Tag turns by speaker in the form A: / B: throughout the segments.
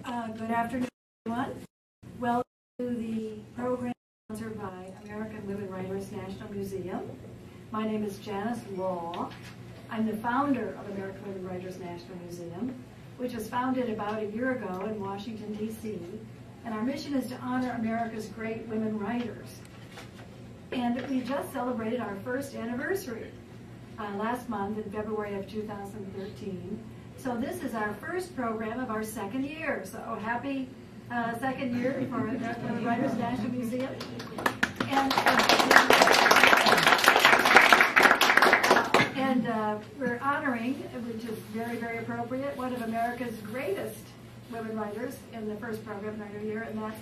A: Good afternoon, everyone. Welcome to the program sponsored by American Women Writers National Museum. My name is Janice Law. I'm the founder of American Women Writers National Museum, which was founded about a year ago in Washington, D.C. And our mission is to honor America's great women writers. And we just celebrated our first anniversary last month in February of 2013. So this is our first program of our second year. So happy second year for American Women Writers National Museum. And we're honoring, which is very, very appropriate, one of America's greatest women writers in the first program of our year, and that's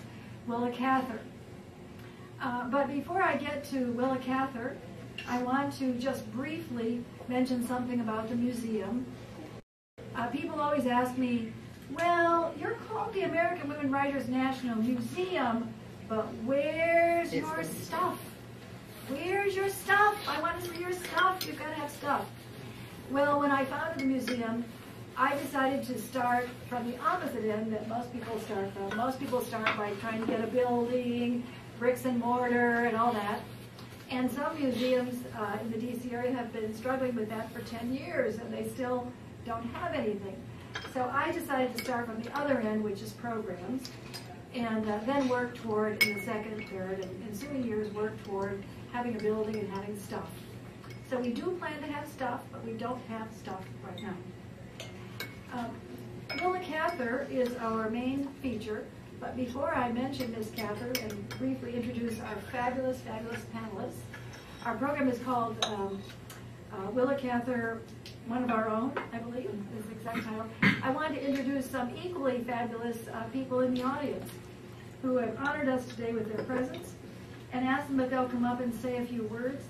A: Willa Cather. But before I get to Willa Cather, I want to just briefly mention something about the museum. People always ask me, well, you're called the American Women Writers National Museum, but where's your stuff? Where's your stuff? I want to see your stuff. You've got to have stuff. Well, when I founded the museum, I decided to start from the opposite end that most people start from. Most people start by trying to get a building, bricks and mortar, and all that. And some museums in the D.C. area have been struggling with that for 10 years, and they still don't have anything. So I decided to start from the other end, which is programs, and then work toward, in the second, third, and ensuing years, work toward having a building and having stuff. So we do plan to have stuff, but we don't have stuff right now. Willa Cather is our main feature, but before I mention Ms. Cather and briefly introduce our fabulous, fabulous panelists, our program is called Willa Cather, One of Our Own, I believe, is the exact title. I want to introduce some equally fabulous people in the audience who have honored us today with their presence, and ask them if they'll come up and say a few words.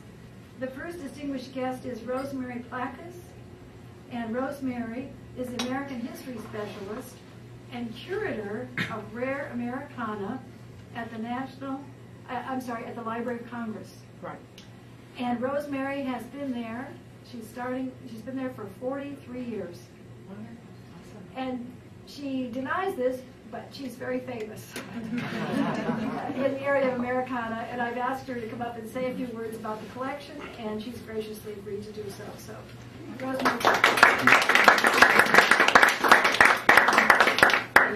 A: The first distinguished guest is Rosemary Placas, and Rosemary is the American History Specialist and curator of Rare Americana at the at the Library of Congress.
B: Right.
A: And Rosemary has been there. She's been there for 43 years. And she denies this, but she's very famous in the area of Americana, and I've asked her to come up and say a few words about the collection, and she's graciously agreed to do so. So, Rosemary.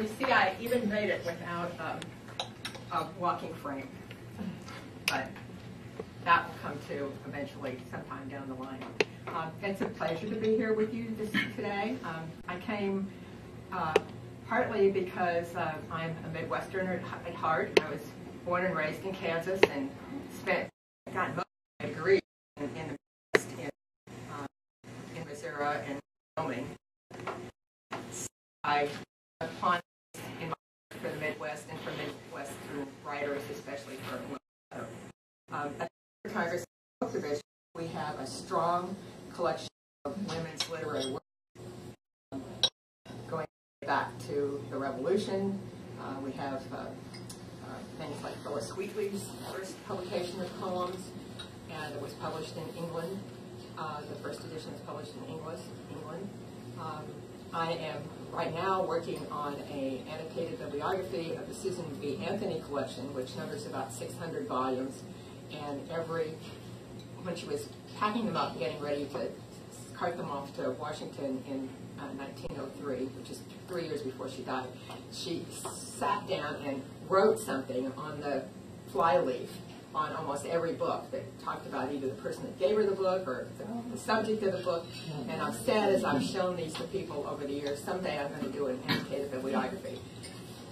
B: You see, I even made it without a walking frame, but that will come to eventually sometime down the line. It's a pleasure to be here with you today. I came partly because I'm a Midwesterner at heart. I was born and raised in Kansas and got most of my degree in the Midwest, in Missouri and Wyoming. I upon in my for the Midwest and for Midwestern writers, especially for women. At the Congress Book Division, we have a strong collection of women's literary work going back to the Revolution. We have things like Phyllis Wheatley's first publication of poems, and it was published in England. The first edition was published in England. I am right now working on an annotated bibliography of the Susan B. Anthony collection, which numbers about 600 volumes. And when she was packing them up and getting ready to cart them off to Washington in 1903, which is 3 years before she died, she sat down and wrote something on the flyleaf on almost every book that talked about either the person that gave her the book or the subject of the book. And I've said, as I've shown these to people over the years, someday I'm going to do an annotated bibliography.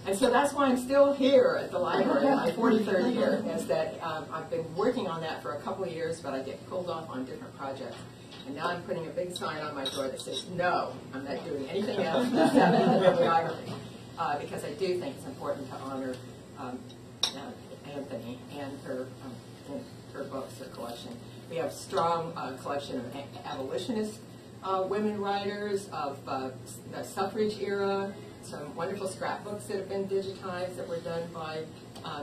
B: And so that's why I'm still here at the library in my 43rd year, is that I've been working on that for a couple of years, but I get pulled off on different projects. And now I'm putting a big sign on my door that says, no, I'm not doing anything else except the bibliography, because I do think it's important to honor Anthony and her books, her collection. We have a strong collection of abolitionist women writers of the suffrage era, some wonderful scrapbooks that have been digitized that were done by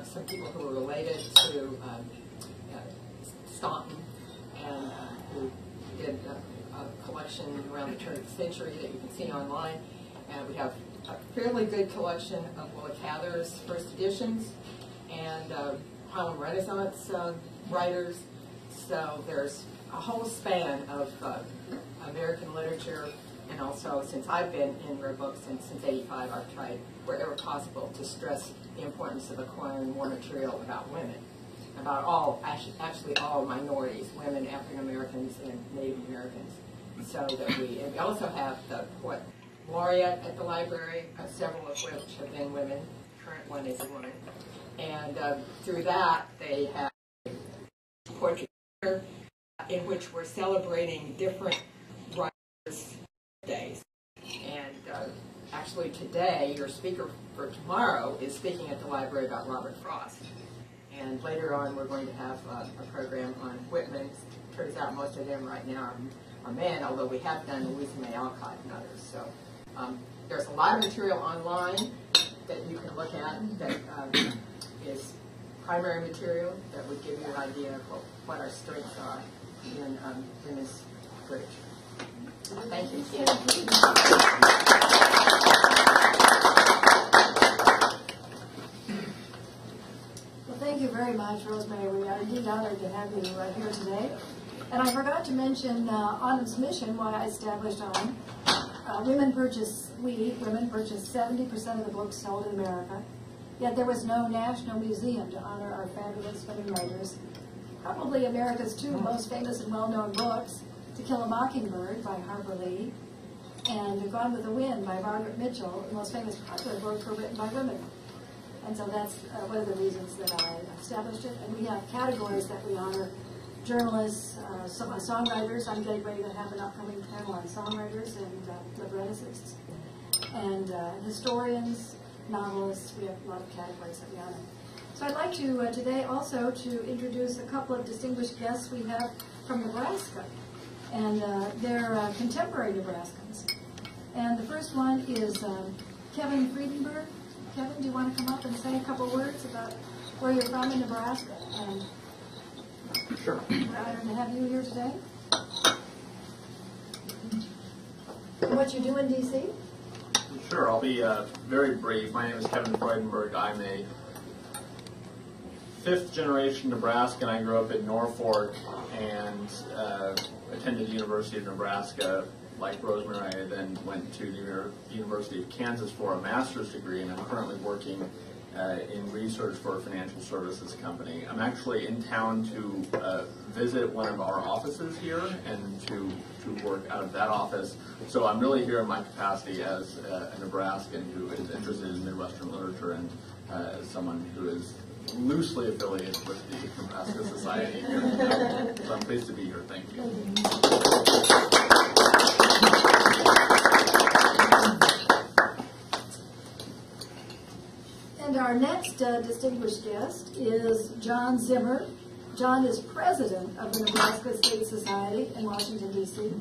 B: some people who were related to Staunton, and who did a collection around the turn of the century that you can see online. And we have fairly good collection of Willa Cather's first editions and Harlem Renaissance writers. So there's a whole span of American literature, and also since I've been in rare books since '85, I've tried wherever possible to stress the importance of acquiring more material about women, about all, actually all minorities, women, African Americans, and Native Americans. So that and we also have the poet laureate at the library, several of which have been women. The current one is a woman. And through that, they have a portrait in which we're celebrating different writers' days. And actually today, your speaker for tomorrow is speaking at the library about Robert Frost. And later on, we're going to have a program on Whitman. Turns out most of them right now are men, although we have done Louisa May Alcott and others. So there's a lot of material online that you can look at that is primary material that would give you an idea of what our strengths are in women's literature. Thank you.
A: Well, thank you very much, Rosemary. We are indeed honored to have you here today. And I forgot to mention Autumn's mission, why I established Autumn. Women purchase 70% of the books sold in America. Yet there was no national museum to honor our fabulous women writers. Probably America's two most famous and well-known books, To Kill a Mockingbird by Harper Lee and Gone with the Wind by Margaret Mitchell, the most famous popular books were written by women. And so that's one of the reasons that I established it. And we have categories that we honor: journalists, songwriters. I'm getting ready to have an upcoming panel on songwriters and libretticists, and historians, novelists. We have a lot of categories that we honor. So I'd like to today also to introduce a couple of distinguished guests we have from Nebraska, and they're contemporary Nebraskans. And the first one is Kevin Friedenberg. Kevin, do you want to come up and say a couple words about where you're from in Nebraska? And
C: sure.
A: We're honored to have you here today. And what you do in D.C.?
C: Sure, I'll be very brief. My name is Kevin Freudenberg. I'm a fifth-generation Nebraskan. I grew up in Norfolk and attended the University of Nebraska. Like Rosemary, I then went to the University of Kansas for a master's degree, and I'm currently working in research for a financial services company. I'm actually in town to visit one of our offices here and to work out of that office. So I'm really here in my capacity as a Nebraskan who is interested in Midwestern literature and as someone who is loosely affiliated with the Nebraska Society here. So I'm pleased to be here. Thank you.
A: And our next distinguished guest is John Zimmer. John is president of the Nebraska State Society in Washington, D.C.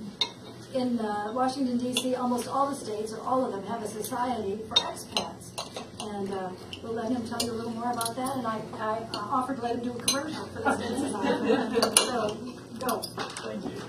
A: In Washington, D.C., almost all the states, or all of them, have a society for expats. And we'll let him tell you a little more about that. And I offered to let him do a commercial for the State Society. So, go.
C: Thank you.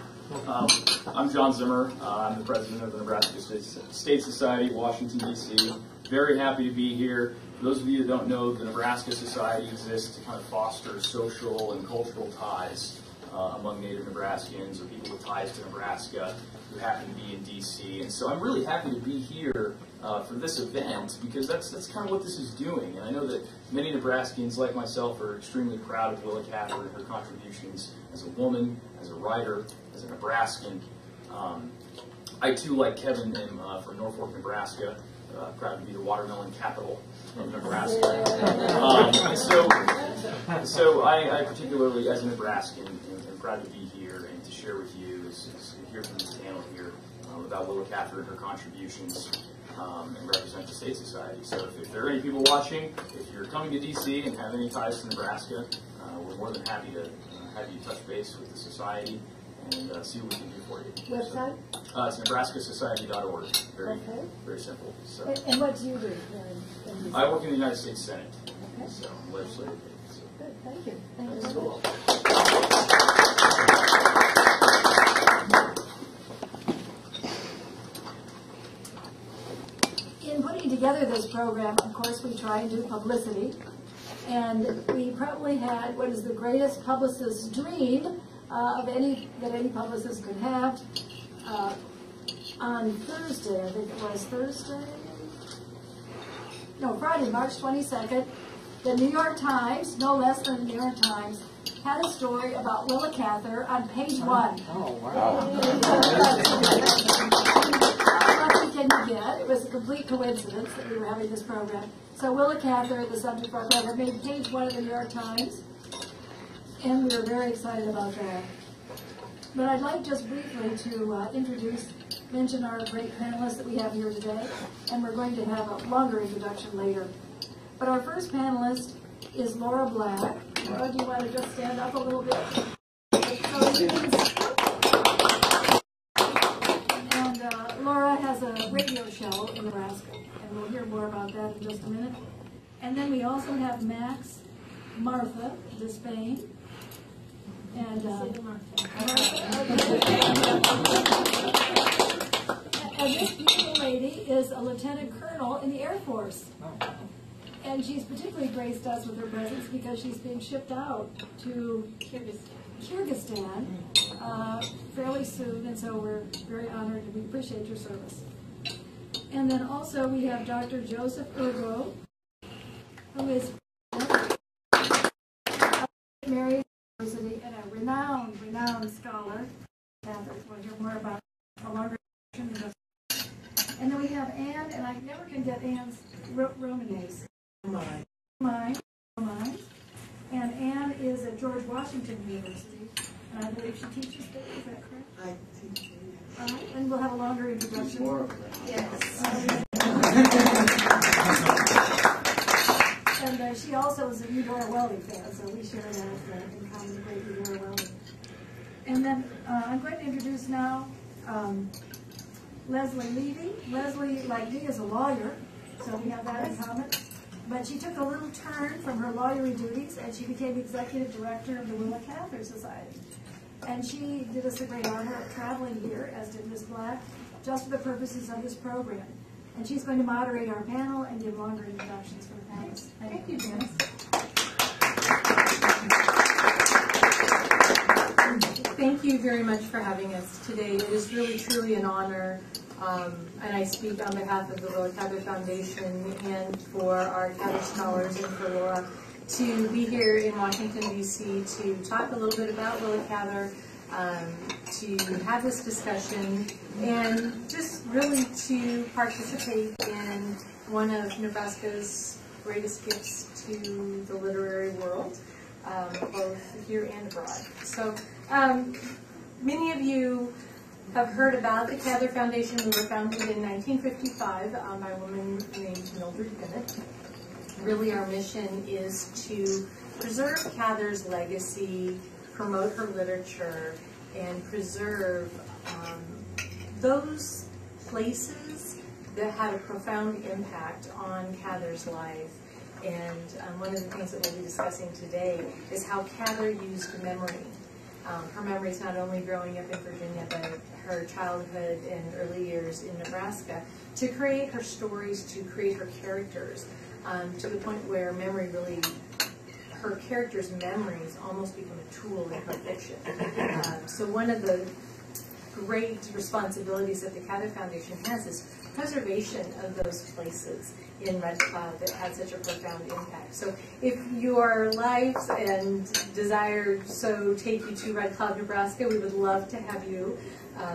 C: I'm John Zimmer. I'm the president of the Nebraska State Society, Washington, D.C. Very happy to be here. For those of you that don't know, the Nebraska Society exists to kind of foster social and cultural ties among Native Nebraskans or people with ties to Nebraska who happen to be in D.C. And so I'm really happy to be here for this event because that's kind of what this is doing. And I know that many Nebraskans like myself are extremely proud of Willa Cather and her contributions as a woman, as a writer, as a Nebraskan. I too, like Kevin, am from Norfolk, Nebraska. Proud to be the watermelon capital of Nebraska. So I particularly, as a Nebraskan, am proud to be here and to share with you, hear from this panel here about Willa Cather and her contributions and represent the State Society. So if there are any people watching, if you're coming to D.C. and have any ties to Nebraska, we're more than happy to have you touch base with the Society and see what we can do for you.
A: Website?
C: It's nebraskasociety.org. Very simple. So.
A: And what do you do?
C: I work in the United States Senate,
A: okay.
C: so legislative. So.
A: Good, thank you. Thank you
C: Thanks.
A: so much. In putting together together this program, of course, we try and do publicity. And we probably had what is the greatest publicist's dream that any publicist could have. On Thursday, I think it was Friday, March 22nd, the New York Times, no less than the New York Times, had a story about Willa Cather on page 1.
D: Oh, wow.
A: How lucky can you get? It was a complete coincidence that we were having this program. So Willa Cather, the subject of our program, made page 1 of the New York Times, and we were very excited about that. But I'd like just briefly to mention our great panelists that we have here today, and we're going to have a longer introduction later. But our first panelist is Laura Black. Laura, do you want to just stand up a little bit? And Laura has a radio show in Nebraska, and we'll hear more about that in just a minute. And then we also have Martha Despain. And this beautiful lady is a lieutenant colonel in the Air Force. And she's particularly graced us with her presence because she's being shipped out to Kyrgyzstan fairly soon, and so we're very honored and we appreciate your service. And then also we have Dr. Joseph Urgo, who is Mary University and a renowned scholar. We'll hear more about a longer introduction. And then we have Anne, and I never can get Anne's Romanese. Mine. And Anne is at George Washington University, and I believe she teaches there. Is that correct?
D: I teach you.
A: All right, and we'll have a longer introduction. Yes. And she also is a Eudora Weldy fan, so we share that in common, the great Eudora Weldy. And then I'm going to introduce now Leslie Levy. Leslie, like me, is a lawyer, so we have that in common. But she took a little turn from her lawyery duties, and she became executive director of the Willa Cather Society. And she did us a great honor of traveling here, as did Ms. Black, just for the purposes of this program. And she's going to moderate our panel and give longer introductions for the panelists. Thank you, Janice.
E: Thank you very much for having us today. It is really, truly an honor, and I speak on behalf of the Willa Cather Foundation and for our Cather Scholars and for Laura to be here in Washington, D.C. to talk a little bit about Willa Cather, to have this discussion, and just really to participate in one of Nebraska's greatest gifts to the literary world, both here and abroad. So many of you have heard about the Cather Foundation. We were founded in 1955 by a woman named Mildred Bennett. Really, our mission is to preserve Cather's legacy, promote her literature, and preserve those places that had a profound impact on Cather's life. And one of the things that we'll be discussing today is how Cather used memory. Her memories not only growing up in Virginia, but her childhood and early years in Nebraska, to create her stories, to create her characters, to the point where memory really, her characters' memories almost become a tool in her fiction. So one of the great responsibilities that the Cather Foundation has is preservation of those places in Red Cloud that had such a profound impact. So if your lives and desire so take you to Red Cloud, Nebraska, we would love to have you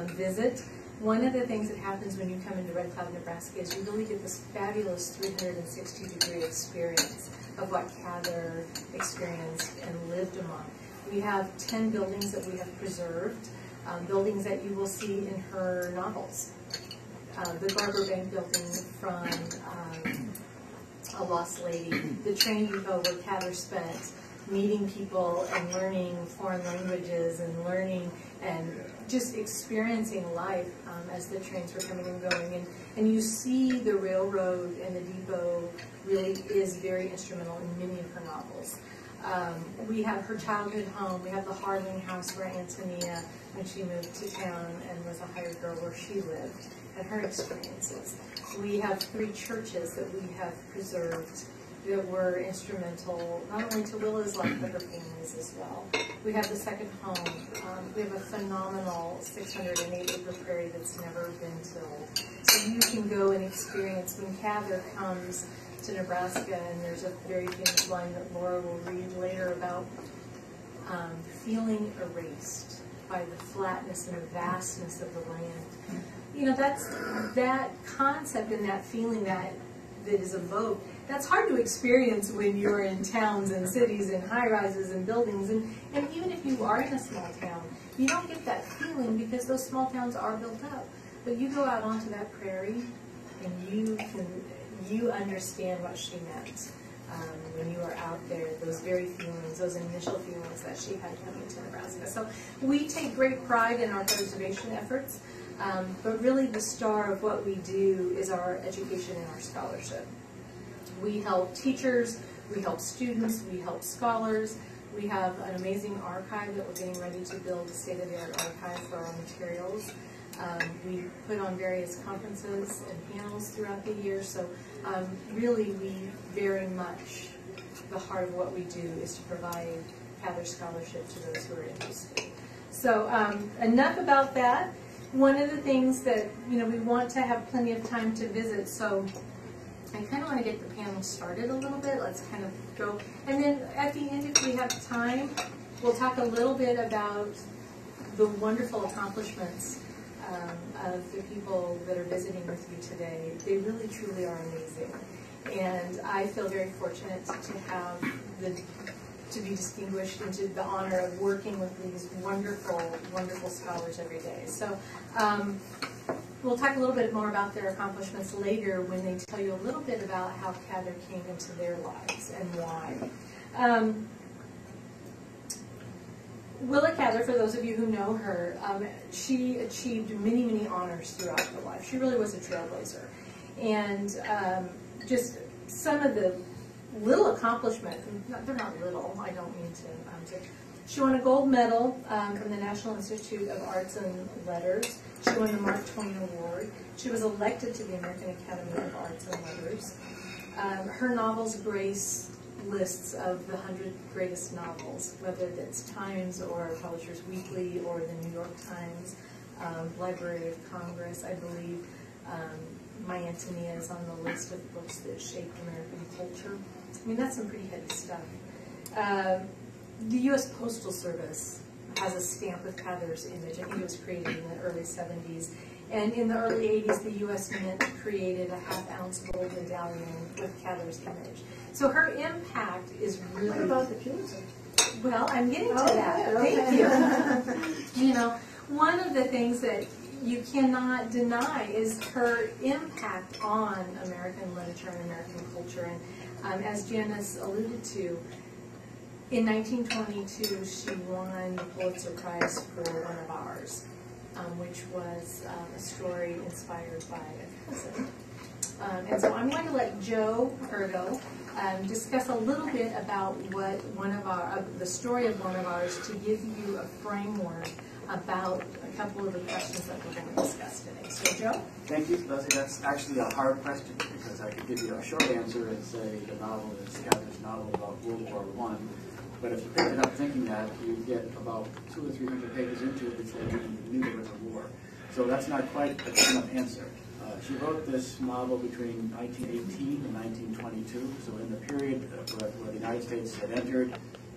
E: visit. One of the things that happens when you come into Red Cloud, Nebraska is you really get this fabulous 360-degree experience of what Cather experienced and lived among. We have 10 buildings that we have preserved, buildings that you will see in her novels. The Garber Bank building from A Lost Lady, the train depot where Cather spent meeting people and learning foreign languages and learning and just experiencing life as the trains were coming and going. And you see the railroad and the depot really is very instrumental in many of her novels. We have her childhood home. We have the Harding house where Antonia, when she moved to town and was a hired girl, where she lived. and her experiences. We have 3 churches that we have preserved that were instrumental not only to Willa's life but her family's as well. We have the second home. We have a phenomenal 608-acre prairie that's never been tilled. So you can go and experience when Cather comes to Nebraska, and there's a very famous line that Laura will read later about feeling erased by the flatness and the vastness of the land. You know, that's that concept and that feeling that is evoked. That's hard to experience when you're in towns and cities and high-rises and buildings. And even if you are in a small town, you don't get that feeling because those small towns are built up. But you go out onto that prairie and you understand what she meant when you are out there, those very feelings, those initial feelings that she had coming to Nebraska. So we take great pride in our preservation efforts, but really the star of what we do is our education and our scholarship. We help teachers, we help students, we help scholars. We have an amazing archive that we're getting ready to build, a state-of-the-art archive for our materials. We put on various conferences and panels throughout the year, so really we very much, the heart of what we do is to provide Cather scholarship to those who are interested. So enough about that. One of the things that, you know, we want to have plenty of time to visit, so I kind of want to get the panel started a little bit. Let's kind of go. And then at the end, if we have time, we'll talk a little bit about the wonderful accomplishments of the people that are visiting with you today. They really, truly are amazing. And I feel very fortunate to have to be distinguished into the honor of working with these wonderful, wonderful scholars every day. So we'll talk a little bit more about their accomplishments later when they tell you a little bit about how Cather came into their lives and why. Willa Cather, for those of you who know her, she achieved many, many honors throughout her life. She really was a trailblazer. And just some of the little accomplishments, they're not little, I don't mean to say. She won a gold medal from the National Institute of Arts and Letters. She won the Mark Twain Award. She was elected to the American Academy of Arts and Letters. Her novels grace lists of the 100 greatest novels, whether it's Times or Publishers Weekly or the New York Times, Library of Congress, I believe. My Antonia is on the list of books that shaped American culture. I mean, that's some pretty heavy stuff. The U.S. Postal Service has a stamp with Cather's image. I think it was created in the early 70s. And in the early 80s, the U.S. Mint created a half-ounce gold medallion with Cather's image. So her impact is really...
A: What about the Pulitzer?
E: Well, I'm getting to that. Okay. Thank you. You know, one of the things that you cannot deny is her impact on American literature and American culture. And as Janice alluded to, in 1922, she won the Pulitzer Prize for One of Ours, which was a story inspired by a cousin. And so I'm going to let Joe Ergo discuss a little bit about what the story of One of Ours to give you a framework about a couple of the questions that we're going to discuss today. So, Joe?
D: Thank you, Leslie. That's actually a hard question because I could give you a short answer and say the novel is Cather's novel about World War I. But if you pick it up thinking that, you get about 200 or 300 pages into it before you knew there was a war. So that's not quite a good enough answer. She wrote this novel between 1918 and 1922, so in the period where the United States had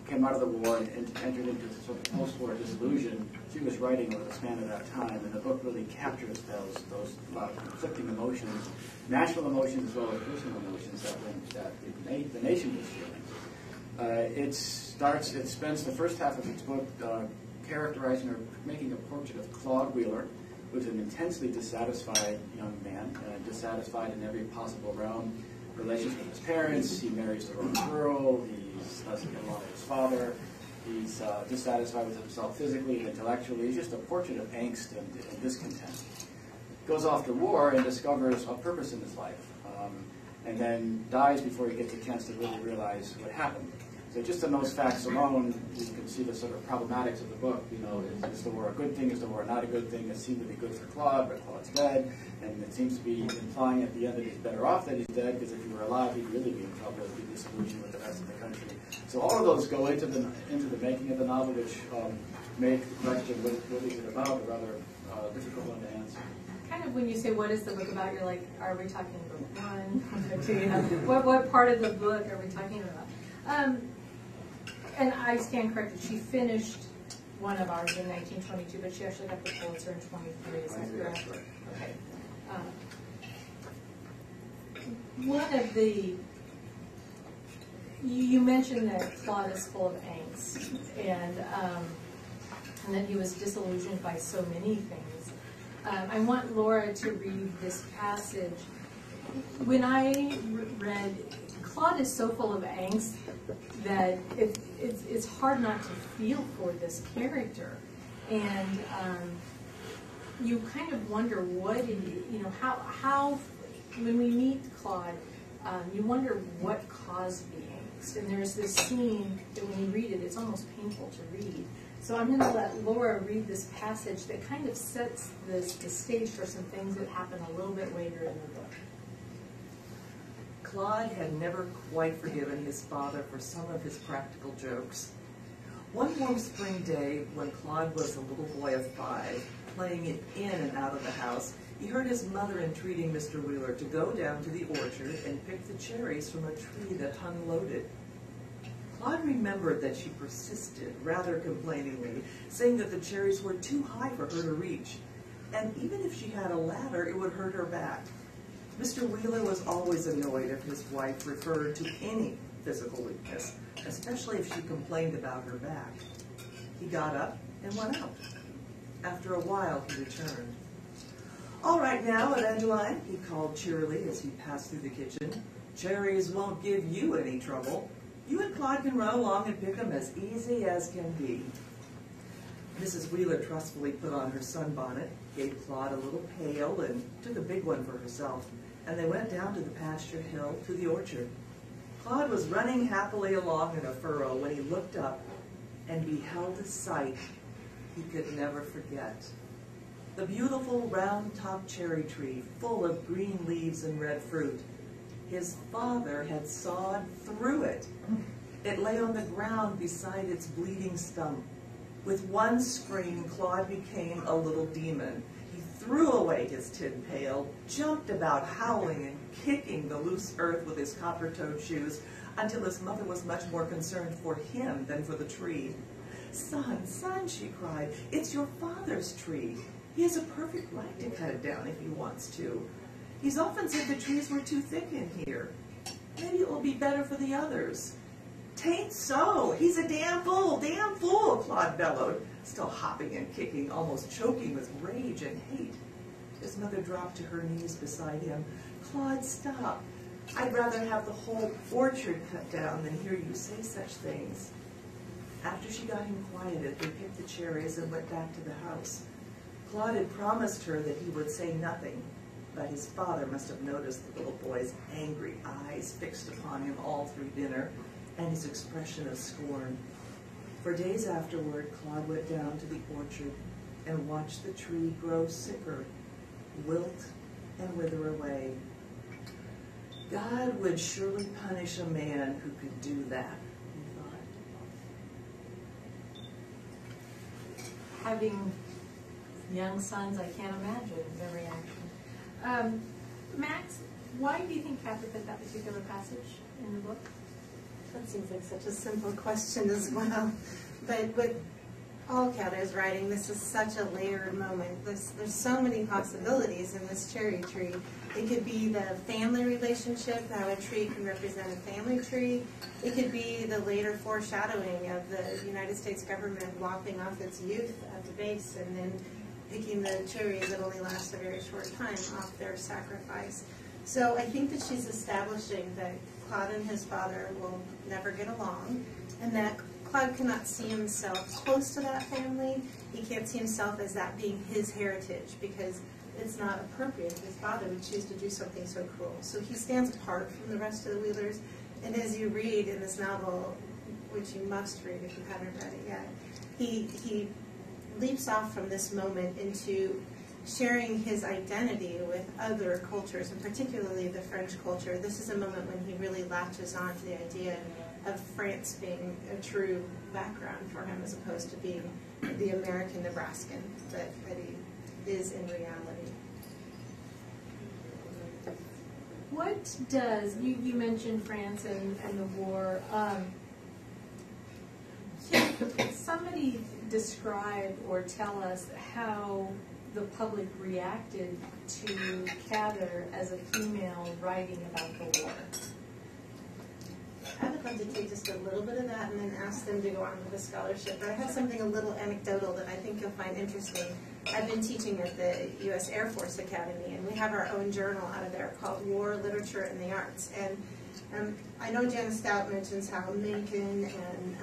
D: came out of the war and entered into sort of post-war disillusion. She was writing over the span of that time, and the book really captures those conflicting emotions, national emotions as well as personal emotions that the nation was feeling. It spends the first half of its book characterizing or making a portrait of Claude Wheeler, who's an intensely dissatisfied young man, dissatisfied in every possible realm. Relations with his parents, he marries the wrong girl, he doesn't get along with his father, he's dissatisfied with himself physically and intellectually. He's just a portrait of angst and discontent. Goes off to war and discovers a purpose in his life, and then dies before he gets a chance to really realize what happened. So just on those facts alone, you can see the sort of problematics of the book. You know, is the war a good thing? Is the war not a good thing? It seemed to be good for Claude, but Claude's dead, and it seems to be implying at the end that he's better off that he's dead, because if he were alive, he'd really be in trouble. He'd be disillusioned with the rest of the country. So all of those go into the making of the novel, which make the question, what is it about, a rather difficult one to answer.
E: Kind of when you say, what is the book about, you're like, are we talking book one, book two, you know, what part of the book are we talking about? And I stand corrected, she finished one of ours in 1922, but she actually got the Pulitzer in 23, is that correct? Okay. One of the, you mentioned that Claude is full of angst, and that he was disillusioned by so many things. I want Laura to read this passage. When I read, Claude is so full of angst that it's hard not to feel for this character, and you kind of wonder what, you know, how when we meet Claude, you wonder what caused the angst. And there's this scene that when you read it, it's almost painful to read. So I'm going to let Laura read this passage that kind of sets the stage for some things that happen a little bit later in the book.
F: Claude had never quite forgiven his father for some of his practical jokes. One warm spring day, when Claude was a little boy of 5, playing it in and out of the house, he heard his mother entreating Mr. Wheeler to go down to the orchard and pick the cherries from a tree that hung loaded. Claude remembered that she persisted, rather complainingly, saying that the cherries were too high for her to reach, and even if she had a ladder, it would hurt her back. Mr. Wheeler was always annoyed if his wife referred to any physical weakness, especially if she complained about her back. He got up and went out. After a while, he returned. "All right now, Evangeline," he called cheerily as he passed through the kitchen. "Cherries won't give you any trouble. You and Claude can run along and pick them as easy as can be." Mrs. Wheeler trustfully put on her sunbonnet, gave Claude a little pail, and took a big one for herself, and they went down to the pasture hill to the orchard. Claude was running happily along in a furrow when he looked up and beheld a sight he could never forget. The beautiful round-topped cherry tree, full of green leaves and red fruit. His father had sawed through it. It lay on the ground beside its bleeding stump. With one scream, Claude became a little demon. He threw away his tin pail, jumped about howling and kicking the loose earth with his copper-toed shoes, until his mother was much more concerned for him than for the tree. "Son, son," she cried, "it's your father's tree. He has a perfect right to cut it down if he wants to. He's often said the trees were too thick in here. Maybe it will be better for the others." "'Tain't so. He's a damn fool, Claude bellowed, still hopping and kicking, almost choking with rage and hate. His mother dropped to her knees beside him. "Claude, stop. I'd rather have the whole orchard cut down than hear you say such things." After she got him quieted, they picked the cherries and went back to the house. Claude had promised her that he would say nothing, but his father must have noticed the little boy's angry eyes fixed upon him all through dinner, and his expression of scorn. For days afterward, Claude went down to the orchard and watched the tree grow sicker, wilt and wither away. God would surely punish a man who could do that, he thought.
E: Having young sons, I can't imagine their reaction. Max, why do you think Cather put that particular passage in the book?
G: That seems like such a simple question as well. But with all Cather's writing, this is such a layered moment. There's so many possibilities in this cherry tree. It could be the family relationship, how a tree can represent a family tree. It could be the later foreshadowing of the United States government lopping off its youth at the base and then picking the cherries that only last a very short time off their sacrifice. So I think that she's establishing that Claude and his father will never get along, and that Claude cannot see himself close to that family. He can't see himself as that being his heritage, because it's not appropriate if his father would choose to do something so cruel. So he stands apart from the rest of the Wheelers, and as you read in this novel, which you must read if you haven't read it yet, he leaps off from this moment into sharing his identity with other cultures, and particularly the French culture. This is a moment when he really latches on to the idea of France being a true background for him, as opposed to being the American Nebraskan that he is in reality.
E: What does, you mentioned France and the war, can somebody describe or tell us how the public reacted to Cather as a female writing about the war?
G: I would love to take just a little bit of that and then ask them to go on with the scholarship. But I have something a little anecdotal that I think you'll find interesting. I've been teaching at the U.S. Air Force Academy, and we have our own journal out of there called War, Literature, and the Arts. And I know Janice Stout mentions how Mencken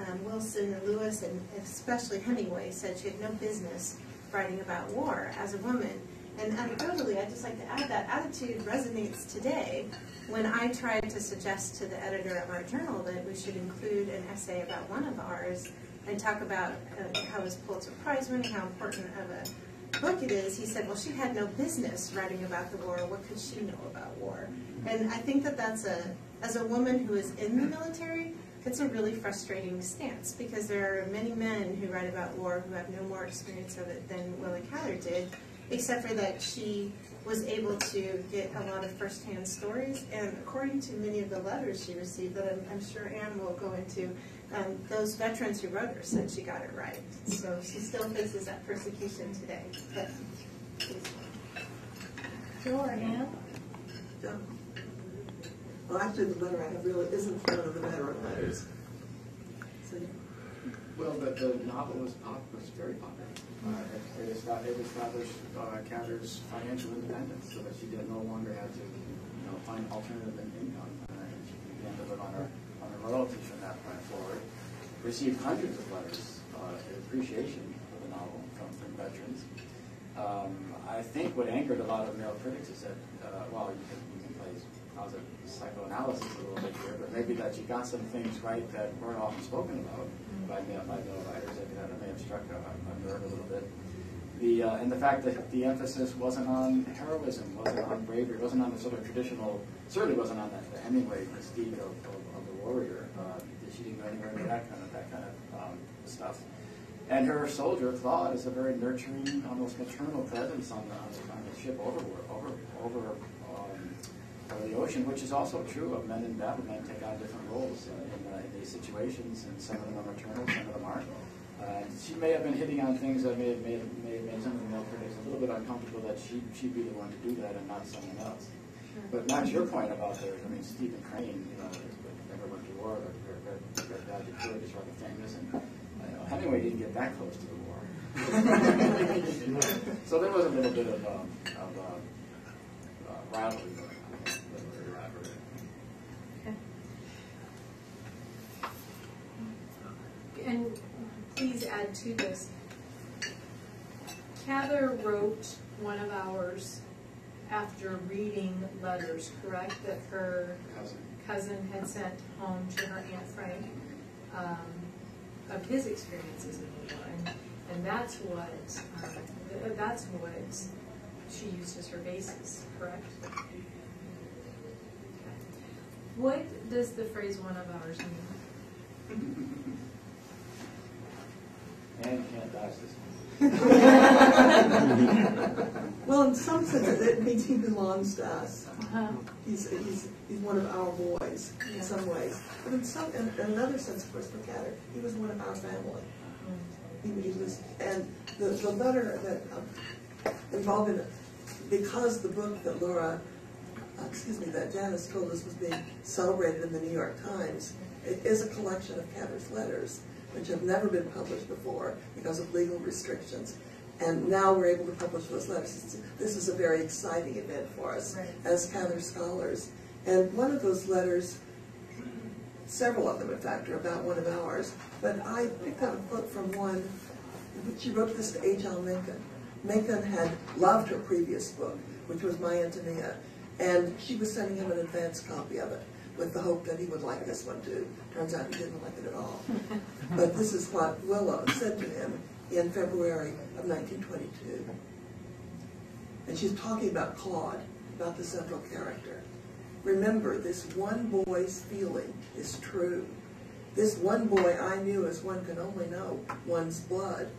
G: and Wilson and Lewis, and especially Hemingway, said she had no business writing about war as a woman. And anecdotally, I'd just like to add that attitude resonates today when I tried to suggest to the editor of our journal that we should include an essay about one of ours and talk about how his Pulitzer Prize winning, how important of a book it is. He said, well, she had no business writing about the war. What could she know about war? And I think that that's as a woman who is in the military, it's a really frustrating stance, because there are many men who write about war who have no more experience of it than Willa Cather did, except for that she was able to get a lot of first-hand stories, and according to many of the letters she received that I'm sure Anne will go into, those veterans who wrote her said she got it right. So she still faces that persecution today. But please.
E: Sure, Anne?
F: Yeah. Well, actually, the letter I have really isn't one of the veteran letters. So,
D: Well, the novel was very popular. It established Cather's financial independence, so that she no longer had to, find alternative income. And she began to live on her royalties from that point forward. Received hundreds of letters of appreciation of the novel from veterans. I think what angered a lot of male critics is that, well, you can play closet psychoanalysis a little bit here, but maybe that you got some things right that weren't often spoken about by male writers. That may have struck a nerve a little bit. And the fact that the emphasis wasn't on heroism, wasn't on bravery, wasn't on the sort of traditional, certainly wasn't on the Hemingway mystique of the warrior. She didn't go anywhere near that kind of stuff. And her soldier, Claude, is a very nurturing, almost maternal presence on the ship over the ocean, which is also true of men in battle. Men take on different roles in these situations, and some of them are maternal, some of them aren't. She may have been hitting on things that may have made some of the male critics a little bit uncomfortable, that she'd be the one to do that and not someone else. But not your point about Stephen Crane, never went to war, or read Bad Detroit, is rather famous, and Hemingway didn't get that close to the war. So there was a little bit of rivalry going on.
E: And please add to this. Cather wrote one of ours after reading letters, correct, that her cousin had sent home to her Aunt Frank of his experiences in the war, and that's what she used as her basis, correct? What does the phrase "one of ours" mean?
D: And can't dodge this
F: well, in some senses, it means he belongs to us. He's one of our boys in some ways. But in another sense, of course, for Cather, he was one of our family. He was, and the letter that involved in it, because the book that that Janice told us was being celebrated in the New York Times, it is a collection of Cather's letters, which have never been published before because of legal restrictions. And now we're able to publish those letters. This is a very exciting event for us as Cather scholars. And one of those letters, several of them in fact, are about one of ours, but I picked out a quote from one. She wrote this to H.L. Mencken. Mencken had loved her previous book, which was My Antonia, and she was sending him an advance copy of it.
H: with the hope that he would like this one too. Turns out he didn't like it at all. But this is what Willa said to him in February of 1922. And she's talking about Claude, about the central character. Remember, this one boy's feeling is true. This one boy I knew as one can only know one's blood.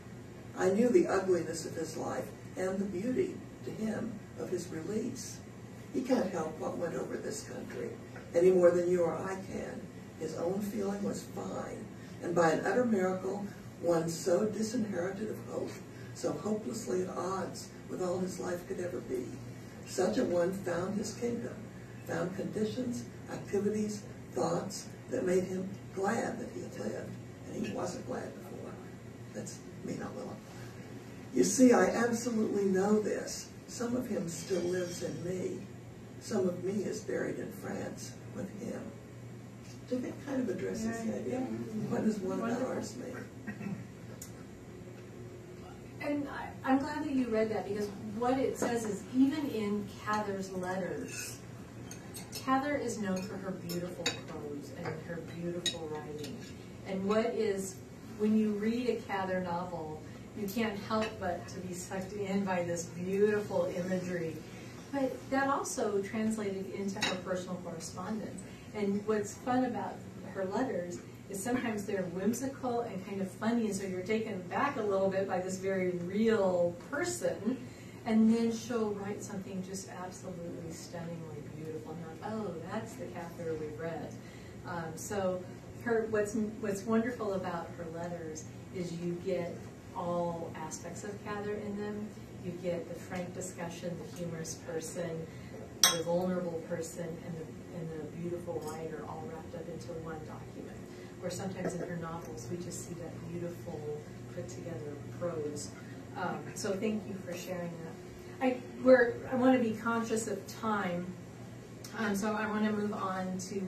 H: I knew the ugliness of his life and the beauty, to him, of his release. He can't help what went over this country, any more than you or I can. His own feeling was fine, and by an utter miracle, one so disinherited of hope, so hopelessly at odds with all his life could ever be. Such a one found his kingdom, found conditions, activities, thoughts that made him glad that he had lived, and he wasn't glad before. That's me, not Willa. You see, I absolutely know this. Some of him still lives in me. Some of me is buried in France with him. Do you think it kind of addresses the idea? What does one of ours mean?
E: And I'm glad that you read that, because what it says is, even in Cather's letters, Cather is known for her beautiful prose and her beautiful writing. And what is, when you read a Cather novel, you can't help but to be sucked in by this beautiful imagery. But that also translated into her personal correspondence. And what's fun about her letters is sometimes they're whimsical and kind of funny, and so you're taken back a little bit by this very real person, and then she'll write something just absolutely stunningly beautiful. And you're like, oh, that's the Cather we read. So what's wonderful about her letters is you get all aspects of Cather in them. You get the frank discussion, the humorous person, the vulnerable person, and the beautiful writer all wrapped up into one document. Or sometimes in her novels, we just see that beautiful, put together prose. So thank you for sharing that. I want to be conscious of time, so I want to move on to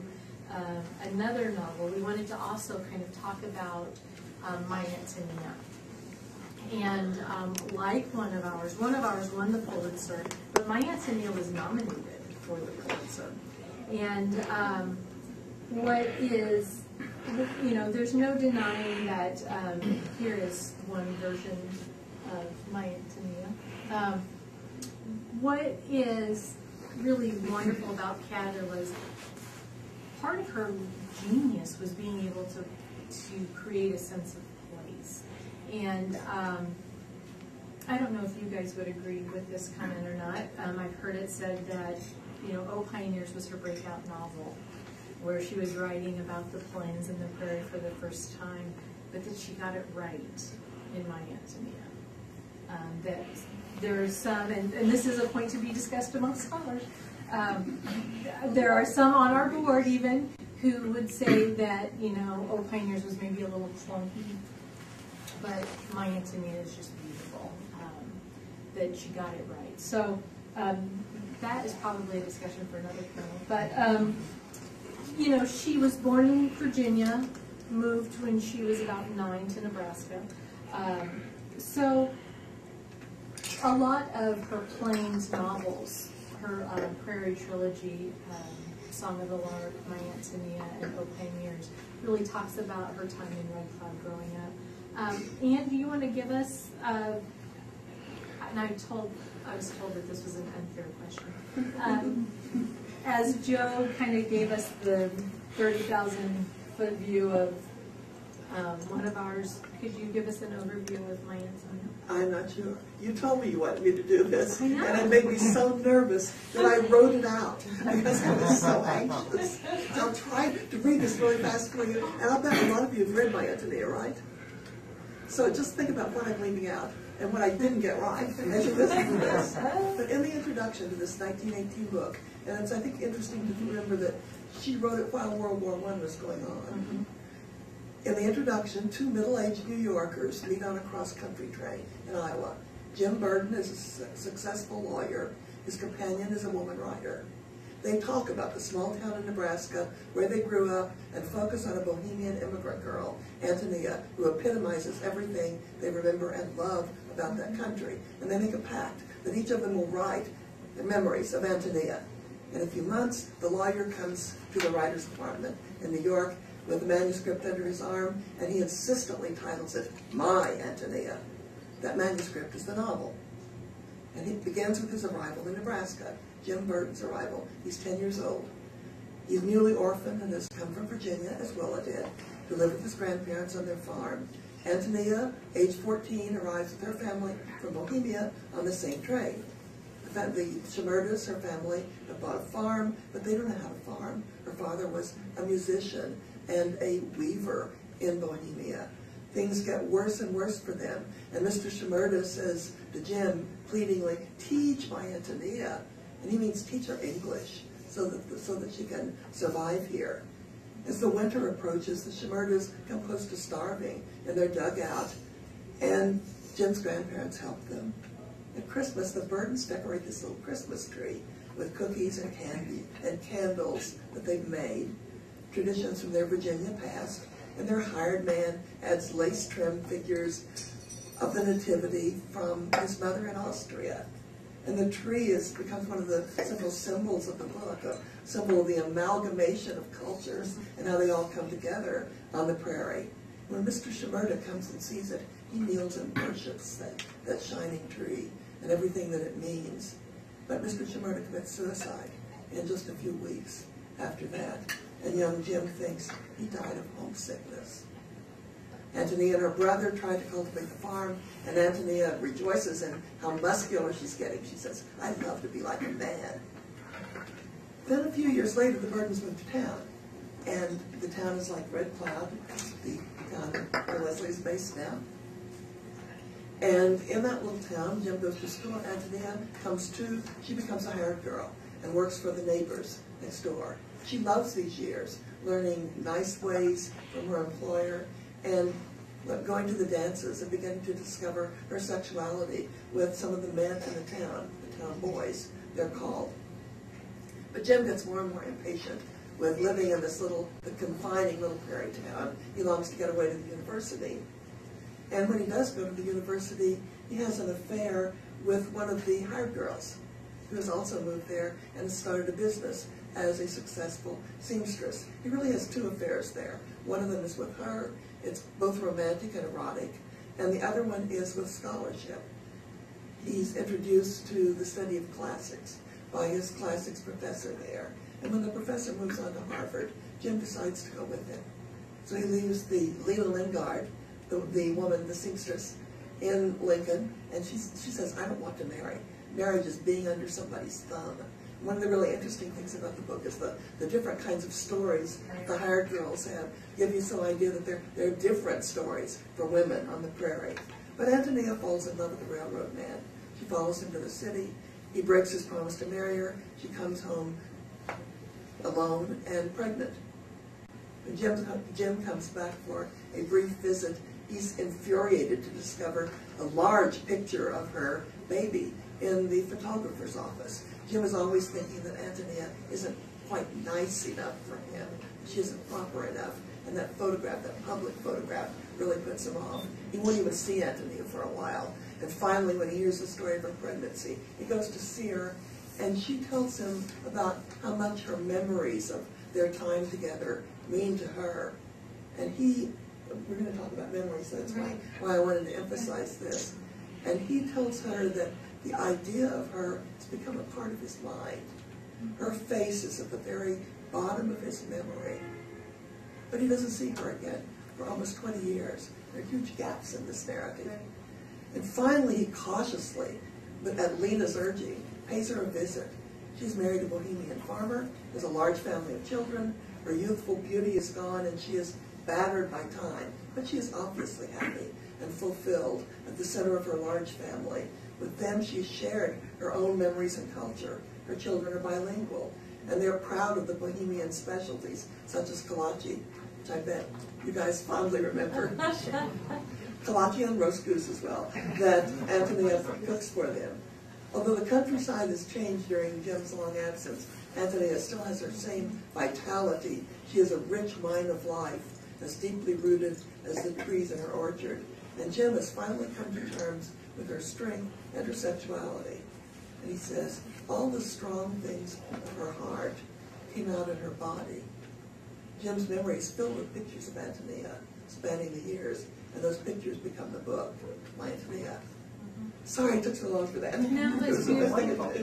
E: another novel. We wanted to also kind of talk about My Antonia. And like one of ours won the Pulitzer, but My Antonia was nominated for the Pulitzer. And what is, there's no denying that here is one version of My Antonia. What is really wonderful about Cather was part of her genius was being able to create a sense of place. And I don't know if you guys would agree with this comment or not. I've heard it said that, O Pioneers was her breakout novel, where she was writing about the plains and the prairie for the first time, but that she got it right in My Antonia. That there's some, and this is a point to be discussed among scholars, there are some on our board even who would say that, O Pioneers was maybe a little clunky, but My Antonia is just beautiful, that she got it right. So that is probably a discussion for another panel. But, she was born in Virginia, moved when she was about 9 to Nebraska. So a lot of her plains novels, her Prairie Trilogy, Song of the Lark, My Antonia, and O Pioneers, really talks about her time in Red Cloud growing up. Anne, do you want to give us, and I was told that this was an unfair question. As Joe kind of gave us the 30,000-foot view of one of ours, could you give us an overview of My Antonia?
H: I'm not sure. You told me you wanted me to do this,
E: I know.
H: and it made me so nervous that I wrote it out because I was so anxious. I'll try to read this really fast for you, and I'll bet a lot of you have read My Antonia, right? So just think about what I'm leaving out and what I didn't get right as you listen to this. But in the introduction to this 1918 book, and it's, I think, interesting to remember that she wrote it while World War I was going on.
E: Mm-hmm.
H: In the introduction, 2 middle-aged New Yorkers meet on a cross-country train in Iowa. Jim Burden is a successful lawyer. His companion is a woman writer. They talk about the small town in Nebraska where they grew up and focus on a bohemian immigrant girl, Antonia, who epitomizes everything they remember and love about that country. And they make a pact that each of them will write the memories of Antonia. In a few months, the lawyer comes to the writer's department in New York with a manuscript under his arm, and he insistently titles it My Antonia. That manuscript is the novel. And it begins with his arrival in Nebraska, Jim Burton's arrival. He's 10 years old. He's newly orphaned and has come from Virginia, as Willa did, to live with his grandparents on their farm. Antonia, age 14, arrives with her family from Bohemia on the same train. The Shimerdas, her family, have bought a farm, but they don't know how to farm. Her father was a musician and a weaver in Bohemia. Things get worse and worse for them. And Mr. Shimerda says to Jim, pleadingly, teach my Antonia. And he means teach her English so that she can survive here. As the winter approaches, the Shimerdas come close to starving in their dugout, and Jim's grandparents help them. At Christmas, the Burtons decorate this little Christmas tree with cookies and candy and candles that they've made, traditions from their Virginia past, and their hired man adds lace-trimmed figures of the Nativity from his mother in Austria. And the tree becomes one of the central symbols of the book, a symbol of the amalgamation of cultures and how they all come together on the prairie. When Mr. Shimerda comes and sees it, he kneels and worships that shining tree and everything that it means. But Mr. Shimerda commits suicide in just a few weeks after that, and young Jim thinks he died of homesickness. Antonia and her brother try to cultivate the farm, and Antonia rejoices in how muscular she's getting. She says, I'd love to be like a man. Then a few years later, the Burtons moved to town, and the town is like Red Cloud, the town where Leslie's based now. And in that little town, Jim goes to school, and Antonia she becomes a hired girl and works for the neighbors next door. She loves these years, learning nice ways from her employer, and going to the dances and beginning to discover her sexuality with some of the men in the town boys, they're called. But Jim gets more and more impatient with living in this the confining little prairie town. He longs to get away to the university. And when he does go to the university, he has an affair with one of the hired girls, who has also moved there and has started a business as a successful seamstress. He really has two affairs there. One of them is with her. It's both romantic and erotic. And the other one is with scholarship. He's introduced to the study of classics by his classics professor there. And when the professor moves on to Harvard, Jim decides to go with him. So he leaves the Lena Lingard, the woman, the seamstress, in Lincoln, and she says, I don't want to marry. Marriage is being under somebody's thumb. One of the really interesting things about the book is the different kinds of stories the hired girls have. Give you some idea that there are different stories for women on the prairie. But Antonia falls in love with the railroad man. She follows him to the city. He breaks his promise to marry her. She comes home alone and pregnant. When Jim comes back for a brief visit, he's infuriated to discover a large picture of her baby in the photographer's office. Jim is always thinking that Antonia isn't quite nice enough for him. She isn't proper enough. And that photograph, that public photograph, really puts him off. He won't even see Antonia for a while. And finally, when he hears the story of her pregnancy, he goes to see her, and she tells him about how much her memories of their time together mean to her. And we're going to talk about memories, so that's why I wanted to emphasize this. And he tells her that the idea of her has become a part of his mind. Her face is at the very bottom of his memory. But he doesn't see her again for almost 20 years. There are huge gaps in this narrative. And finally, he cautiously, but at Lena's urging, pays her a visit. She's married a Bohemian farmer, has a large family of children, her youthful beauty is gone, and she is battered by time. But she is obviously happy and fulfilled at the center of her large family. With them, she's shared her own memories and culture. Her children are bilingual, and they're proud of the Bohemian specialties, such as kolache, which I bet you guys fondly remember. Kolache and roast goose as well, that Antonia cooks for them. Although the countryside has changed during Jim's long absence, Antonia still has her same vitality. She is a rich mine of life, as deeply rooted as the trees in her orchard. And Jim has finally come to terms with her strength and her sexuality. And he says, all the strong things of her heart came out in her body. Jim's memory is filled with pictures of Antonia spanning the years, and those pictures become the book, My Antonia. Sorry it took so long for that.
E: No, that's
H: beautiful.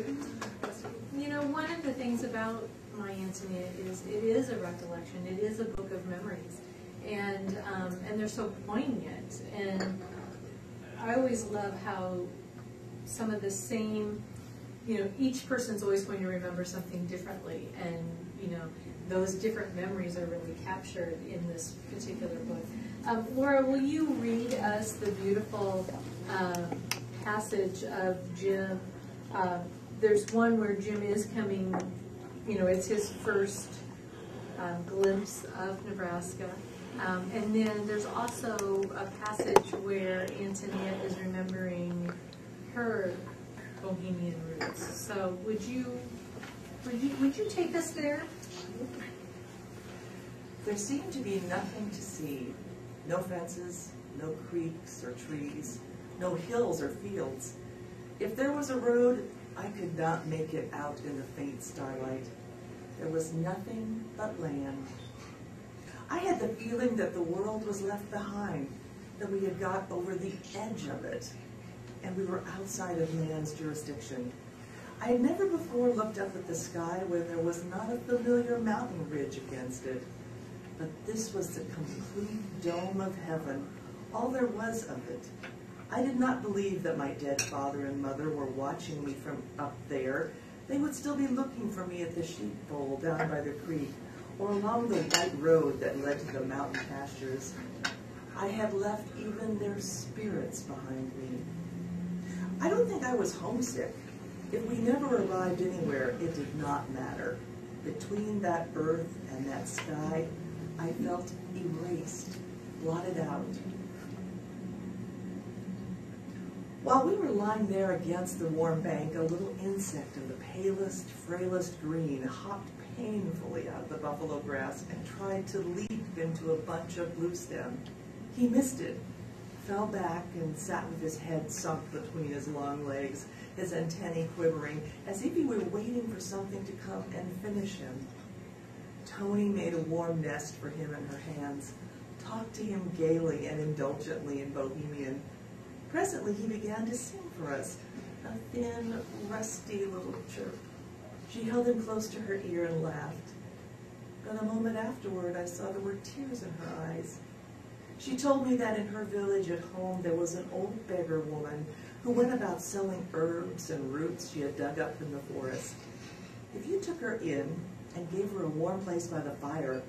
E: You know, one of the things about My Antonia is it is a recollection. It is a book of memories, and they're so poignant. And I always love how some of the same, you know, each person's always going to remember something differently, and you know, those different memories are really captured in this particular book. Laura, will you read us the beautiful passage of Jim? There's one where Jim is coming, you know, it's his first glimpse of Nebraska. And then there's also a passage where Antonia is remembering her Bohemian roots. So would you take us there?
F: There seemed to be nothing to see. No fences, no creeks or trees, no hills or fields. If there was a road, I could not make it out in the faint starlight. There was nothing but land. I had the feeling that the world was left behind, that we had got over the edge of it, and we were outside of man's jurisdiction. I had never before looked up at the sky where there was not a familiar mountain ridge against it. But this was the complete dome of heaven, all there was of it. I did not believe that my dead father and mother were watching me from up there. They would still be looking for me at the sheepfold down by the creek, or along the white road that led to the mountain pastures. I had left even their spirits behind me. I don't think I was homesick. If we never arrived anywhere, it did not matter. Between that earth and that sky, I felt erased, blotted out. While we were lying there against the warm bank, a little insect of the palest, frailest green hopped painfully out of the buffalo grass and tried to leap into a bunch of blue stem. He missed it, fell back, and sat with his head sunk between his long legs, his antennae quivering, as if he were waiting for something to come and finish him. Tony made a warm nest for him in her hands, talked to him gaily and indulgently in Bohemian. Presently he began to sing for us, a thin, rusty little chirp. She held him close to her ear and laughed. But a moment afterward I saw there were tears in her eyes. She told me that in her village at home there was an old beggar woman who went about selling herbs and roots she had dug up in the forest. If you took her in and gave her a warm place by the fire,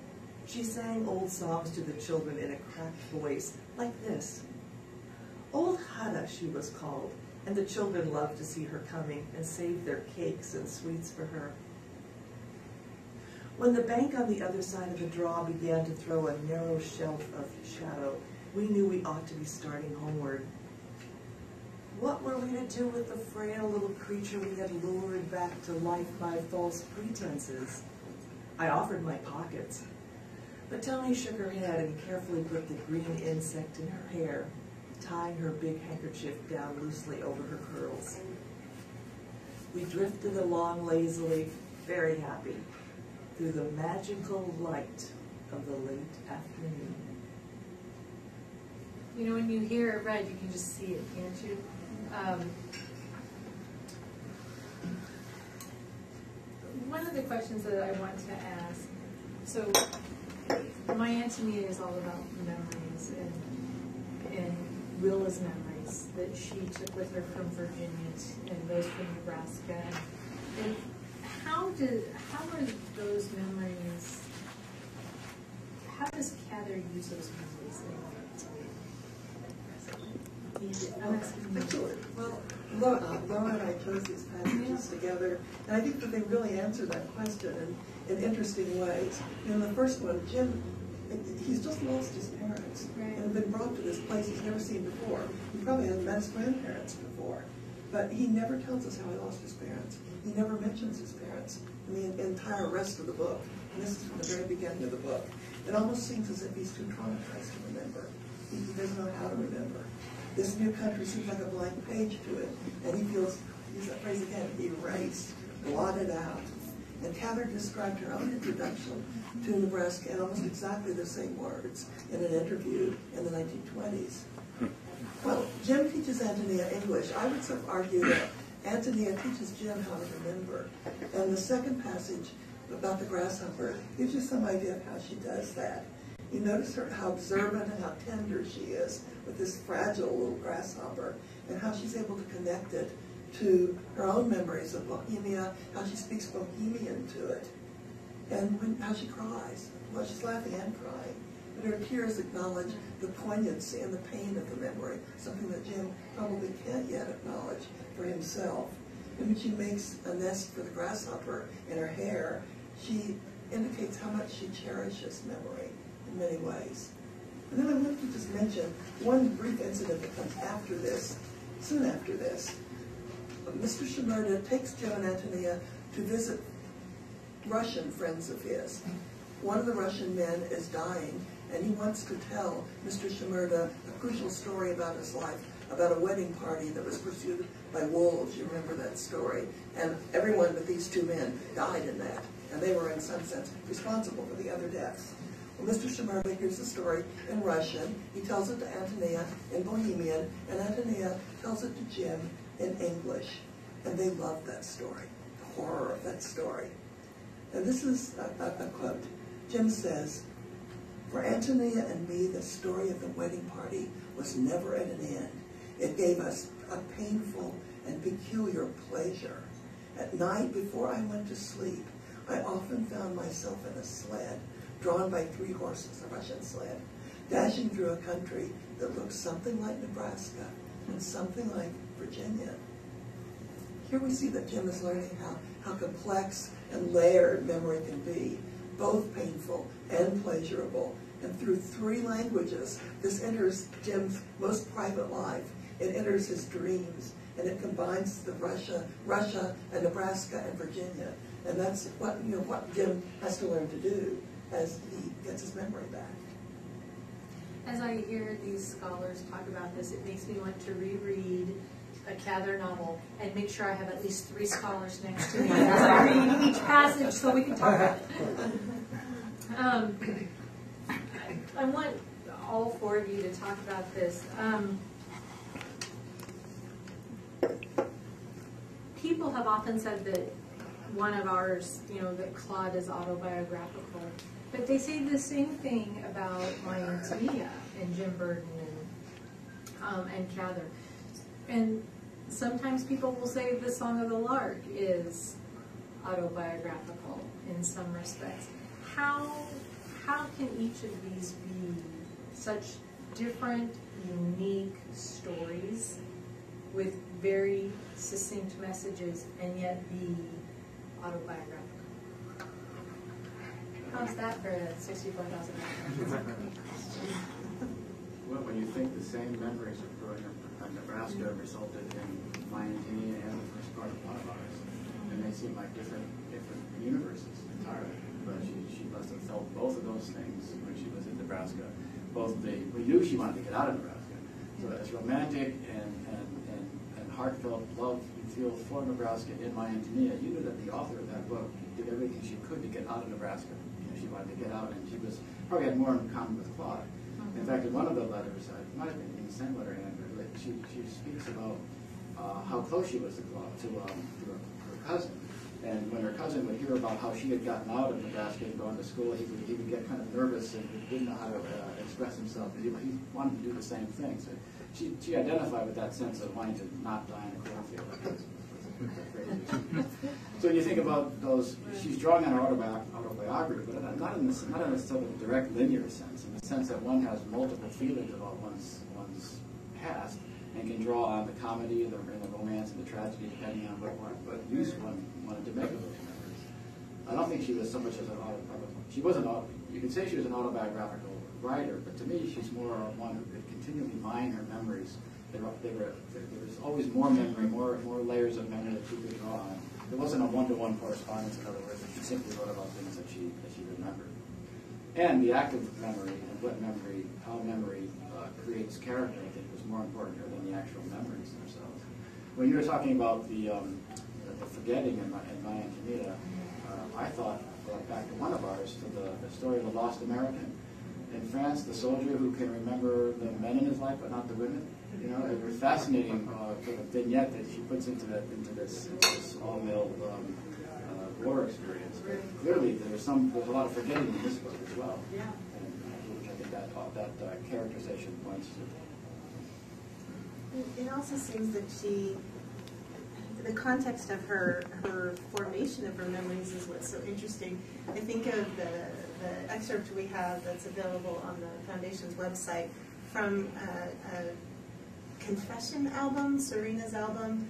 F: she sang old songs to the children in a cracked voice, like this. Old Hada, she was called, and the children loved to see her coming and saved their cakes and sweets for her. When the bank on the other side of the draw began to throw a narrow shelf of shadow, we knew we ought to be starting homeward. What were we to do with the frail little creature we had lured back to life by false pretenses? I offered my pockets, but Tony shook her head and carefully put the green insect in her hair, tying her big handkerchief down loosely over her curls. We drifted along lazily, very happy, through the magical light of the late afternoon.
E: You know, when you hear it read, you can just see it, can't you? One of the questions that I want to ask, so My Antonia is all about memories and Willa's memories that she took with her from Virginia and those from Nebraska. And how are those memories, how does Cather use those memories?
H: Well, Laura and I chose these passages together, and I think that they really answer that question in interesting ways. In the first one, Jim, he's just lost his parents and been brought to this place he's never seen before. He probably hasn't met his grandparents before, but he never tells us how he lost his parents. He never mentions his parents in the entire rest of the book. And this is from the very beginning of the book. It almost seems as if he's too traumatized to remember. He doesn't know how to remember. This new country seems like a blank page to it, and he feels, use that phrase again, erased, blotted out. And Cather described her own introduction to Nebraska in almost exactly the same words in an interview in the 1920s. Well, Jim teaches Antonia English. I would sort of argue that Antonia teaches Jim how to remember. And the second passage about the grasshopper gives you some idea of how she does that. You notice how observant and how tender she is with this fragile little grasshopper, and how she's able to connect it to her own memories of Bohemia, how she speaks Bohemian to it, and how she cries. Well, she's laughing and crying, but her tears acknowledge the poignancy and the pain of the memory, something that Jim probably can't yet acknowledge for himself. And when she makes a nest for the grasshopper in her hair, she indicates how much she cherishes memory in many ways. And then I want to just mention one brief incident that comes after this, soon after this. Mr. Shimerda takes Jim and Antonia to visit Russian friends of his. One of the Russian men is dying, and he wants to tell Mr. Shimerda a crucial story about his life, about a wedding party that was pursued by wolves. You remember that story. And everyone but these two men died in that, and they were in some sense responsible for the other deaths. Well, Mr. Shimerda hears the story in Russian. He tells it to Antonia in Bohemian, and Antonia tells it to Jim in English. And they love that story, the horror of that story. And this is a quote. Jim says, "For Antonia and me, the story of the wedding party was never at an end. It gave us a painful and peculiar pleasure. At night, before I went to sleep, I often found myself in a sled, drawn by 3 horses, a Russian sled, dashing through a country that looked something like Nebraska and something like Virginia." Here we see that Jim is learning how complex and layered memory can be, both painful and pleasurable. And through 3 languages, this enters Jim's most private life. It enters his dreams, and it combines the Russia and Nebraska and Virginia. And that's what Jim has to learn to do as he gets his memory back.
E: As I hear these scholars talk about this, it makes me want to reread a Cather novel and make sure I have at least 3 scholars next to me as I read each passage so we can talk about it. I want all 4 of you to talk about this. People have often said that one of ours, that Claude is autobiographical, but they say the same thing about My Antonia and Jim Burden and Cather. And sometimes people will say the Song of the Lark is autobiographical in some respects. How can each of these be such different, unique stories with very succinct messages and yet be autobiographical? How's that for the 64,000?
D: Well, when you think the same memories of growing up in Nebraska resulted in My Antonia and the first part of one of ours, and they seem like different universes entirely. But she must have felt both of those things when she was in Nebraska. We knew she wanted to get out of Nebraska. So as romantic and heartfelt love you feel for Nebraska in My Antonia, you knew that the author of that book did everything she could to get out of Nebraska. She wanted to get out, and she probably had more in common with Claude. In fact, in one of the letters, it might have been in the same letter, Andrew, she speaks about how close she was to Claude, to her cousin. And when her cousin would hear about how she had gotten out of Nebraska and gone to school, he would get kind of nervous and didn't know how to express himself. He wanted to do the same thing. So she identified with that sense of wanting to not die in a cornfield. So when you think about those, she's drawing on her autobiography, but not in a sort of direct linear sense, in the sense that one has multiple feelings about one's past and can draw on the comedy and the romance and the tragedy depending on what use one wanted to make of those memories. I don't think she was so much as you could say she was an autobiographical writer, but to me she's more one who could continually mine her memories. There was always more memory, more layers of memory that she could draw on. There wasn't a one-to-one correspondence, in other words, that she simply wrote about things that she remembered. And the act of memory and how memory creates character, I think, was more important here than the actual memories themselves. When you were talking about the forgetting in My Antonia, I thought, back to one of ours, to the story of the lost American. In France, the soldier who can remember the men in his life but not the women. You know, it was fascinating sort of vignette that she puts into this all-male war experience. But clearly, there's a lot of forgetting in this book as well.
A: Yeah.
D: And which I think that characterization points to.
G: It also seems that the context of her formation of her memories is what's so interesting. I think of the excerpt we have that's available on the Foundation's website from a confession album, Serena's album.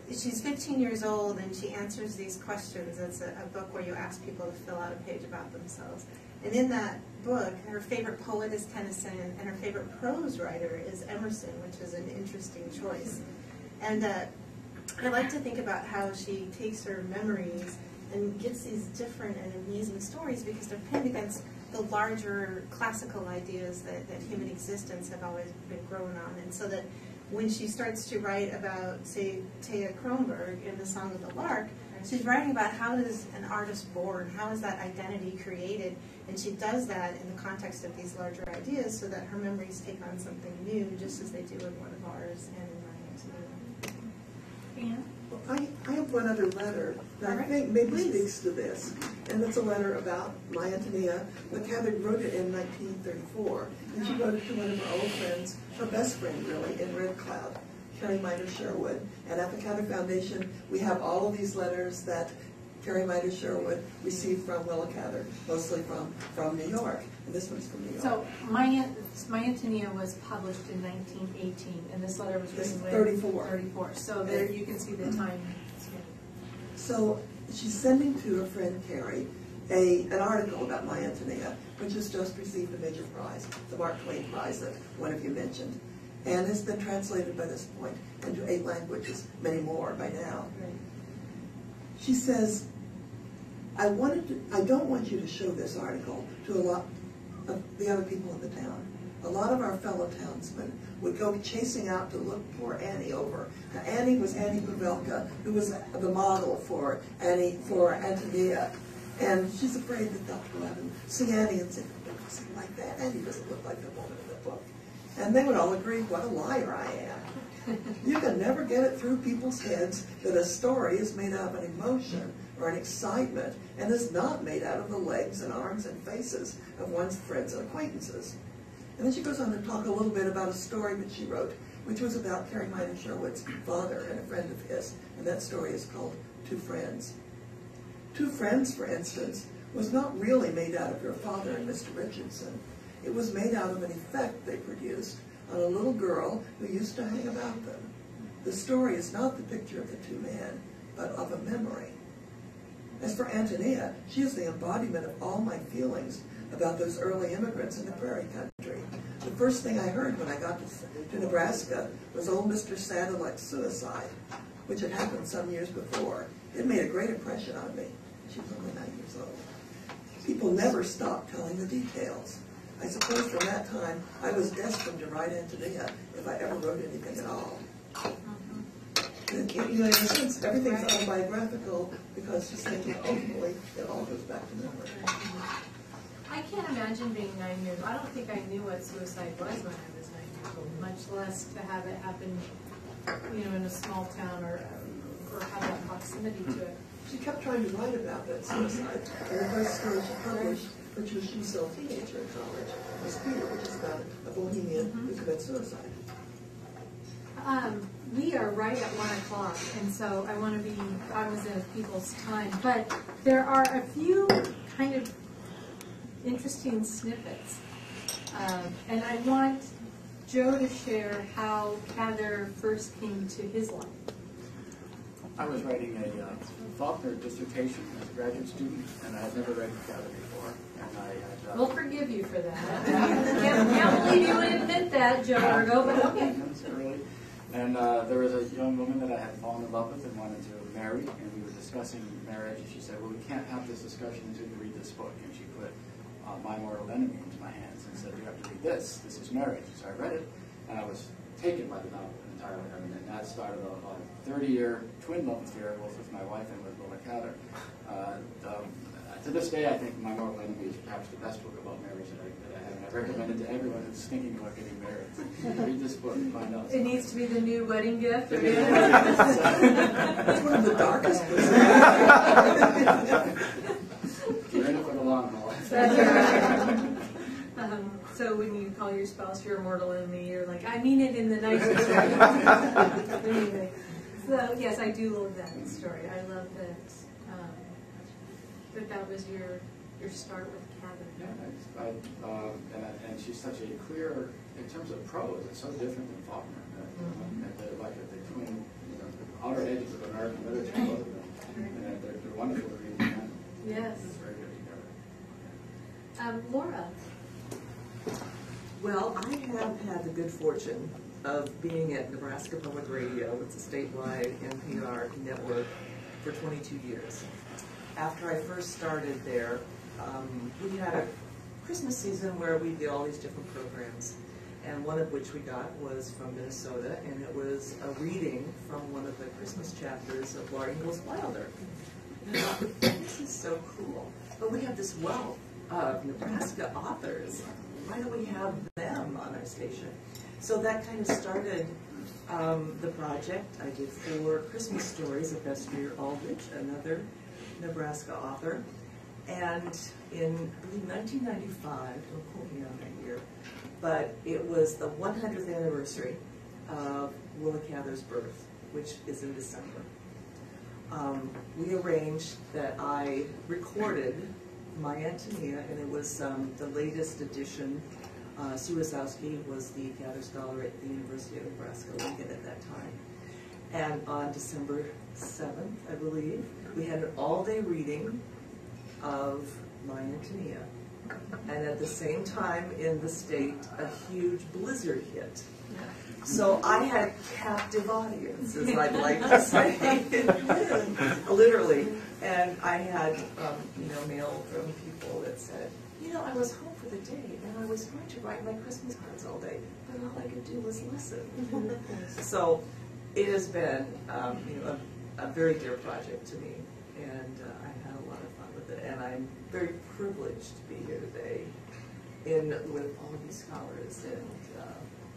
G: She's 15 years old and she answers these questions. It's a book where you ask people to fill out a page about themselves. And in that book, her favorite poet is Tennyson and her favorite prose writer is Emerson, which is an interesting choice. And I like to think about how she takes her memories and gets these different and amazing stories because they're pinned against the larger classical ideas that human existence have always been grown on. And so that when she starts to write about, say, Thea Kronberg in The Song of the Lark, she's writing about how is an artist born, how is that identity created, and she does that in the context of these larger ideas so that her memories take on something new, just as they do in one of ours and in mine.
H: Well, I have one other letter that I think maybe speaks to this, and it's a letter about my Antonia. Willa Cather wrote it in 1934, and she wrote it to one of her old friends, her best friend really, in Red Cloud, Carrie Miner Sherwood. And at the Cather Foundation, we have all of these letters that Carrie Miner Sherwood received from Willa Cather, mostly from New York. And this one's from New York.
E: So my Antonia was published in 1918, and this letter was written in 34. So there you can see the time.
H: So she's sending to her friend Carrie an article about my Antonia, which has just received a major prize, the Mark Twain Prize that one of you mentioned, and has been translated by this point into 8 languages, many more by now.
E: Right.
H: She says, I don't want you to show this article to a lot of the other people in the town. A lot of our fellow townsmen would go chasing out to look poor Annie over. Now, Annie was Annie Pavelka, who was the model for Antonia. And she's afraid that they'll go out and see Annie and say, it doesn't like that. Annie doesn't look like the woman in the book. And they would all agree, what a liar I am. You can never get it through people's heads that a story is made out of an emotion or an excitement and is not made out of the legs and arms and faces of one's friends and acquaintances. And then she goes on to talk a little bit about a story that she wrote, which was about Carrie Miner Sherwood's father and a friend of his. And that story is called Two Friends. Two Friends, for instance, was not really made out of your father and Mr. Richardson. It was made out of an effect they produced on a little girl who used to hang about them. The story is not the picture of the two men, but of a memory. As for Antonia, she is the embodiment of all my feelings about those early immigrants in the prairie country. The first thing I heard when I got to Nebraska was old Mr. Satellite's suicide, which had happened some years before. It made a great impression on me. She was only 9 years old. People never stopped telling the details. I suppose from that time, I was destined to write Antonia if I ever wrote anything at all. And, you know, in a sense, everything's autobiographical because she's thinking ultimately it all goes back to memory.
E: I can't imagine being 9 years. I don't think I knew what suicide was when I was 9 years old, much less to have it happen, you know, in a small town or have that proximity to it.
H: She kept trying to write about that suicide. And the first story she published, which was she was still a teenager in college, was Peter, which is about a bohemian who commits suicide.
E: We are right at 1 o'clock, and so I want to be cognizant of people's time. But there are a few kind of interesting snippets. And I want Joe to share how Cather first came to his life.
D: I was writing a Faulkner dissertation as a graduate student, and I had never read Cather before. And I had,
E: We'll forgive you for that. Can't believe you would admit that, Joe Ergo, but okay.
D: And there was a young woman that I had fallen in love with and wanted to marry, and we were discussing marriage, and she said, well, we can't have this discussion until you read this book. And she put My Mortal Enemy into my hands and said, you have to read this. This is marriage. So I read it, and I was taken by the novel entirely. I mean, and that started a 30-year twin love affair, both with my wife and with Willa Cather. To this day, I think My Mortal Enemy is perhaps the best book about marriage that I have. And I recommend it to everyone who's thinking about getting married. Read this book and find out.
E: It needs to be the new wedding gift.
H: It's one of the darkest books.
D: You're in it for the long haul.
E: That's right. So when you call your spouse your mortal enemy, you're like, I mean it in the nicest way. Anyway, so yes, I do love that story. I love that that was your start with Cather.
D: Yeah, and she's such a clear, in terms of prose, it's so different than Faulkner. Like the twin, the outer edges of American literature, both of them. And they're wonderful to read together.
E: Yes.
D: It's very good together.
E: Laura.
F: Well, I have had the good fortune of being at Nebraska Public Radio. It's a statewide NPR network for 22 years. After I first started there, we had a Christmas season where we did all these different programs, and one of which we got was from Minnesota, and it was a reading from one of the Christmas chapters of Laura Ingalls Wilder. And I thought, this is so cool. But we have this wealth of Nebraska authors. Why don't we have them on our station? So that kind of started the project. I did 4 Christmas stories of Bester Aldrich, another Nebraska author. And in, I believe, 1995, don't quote me on that year, but it was the 100th anniversary of Willa Cather's birth, which is in December. We arranged that I recorded My Antonia, and it was the latest edition. Sue Wazowski was the Cather Scholar at the University of Nebraska-Lincoln at that time. And on December 7th, I believe, we had an all-day reading of My Antonia. And at the same time in the state, a huge blizzard hit. So I had a captive audience, as I'd like to say, literally. And I had, mail from people that said, I was home for the day, and I was going to write my Christmas cards all day, but all I could do was listen. So it has been, a very dear project to me, and I've had a lot of fun with it. And I'm very privileged to be here today with all of these scholars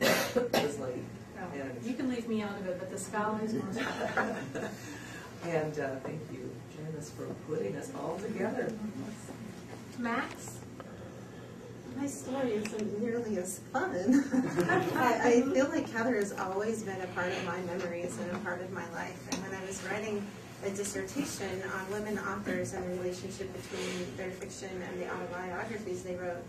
F: and Leslie. And
E: you can leave me out of it, but the scholars most
F: and thank you, Janice, for putting us all together.
E: Max?
G: My story isn't nearly as fun. I feel like Cather has always been a part of my memories and a part of my life. And when I was writing a dissertation on women authors and the relationship between their fiction and the autobiographies they wrote,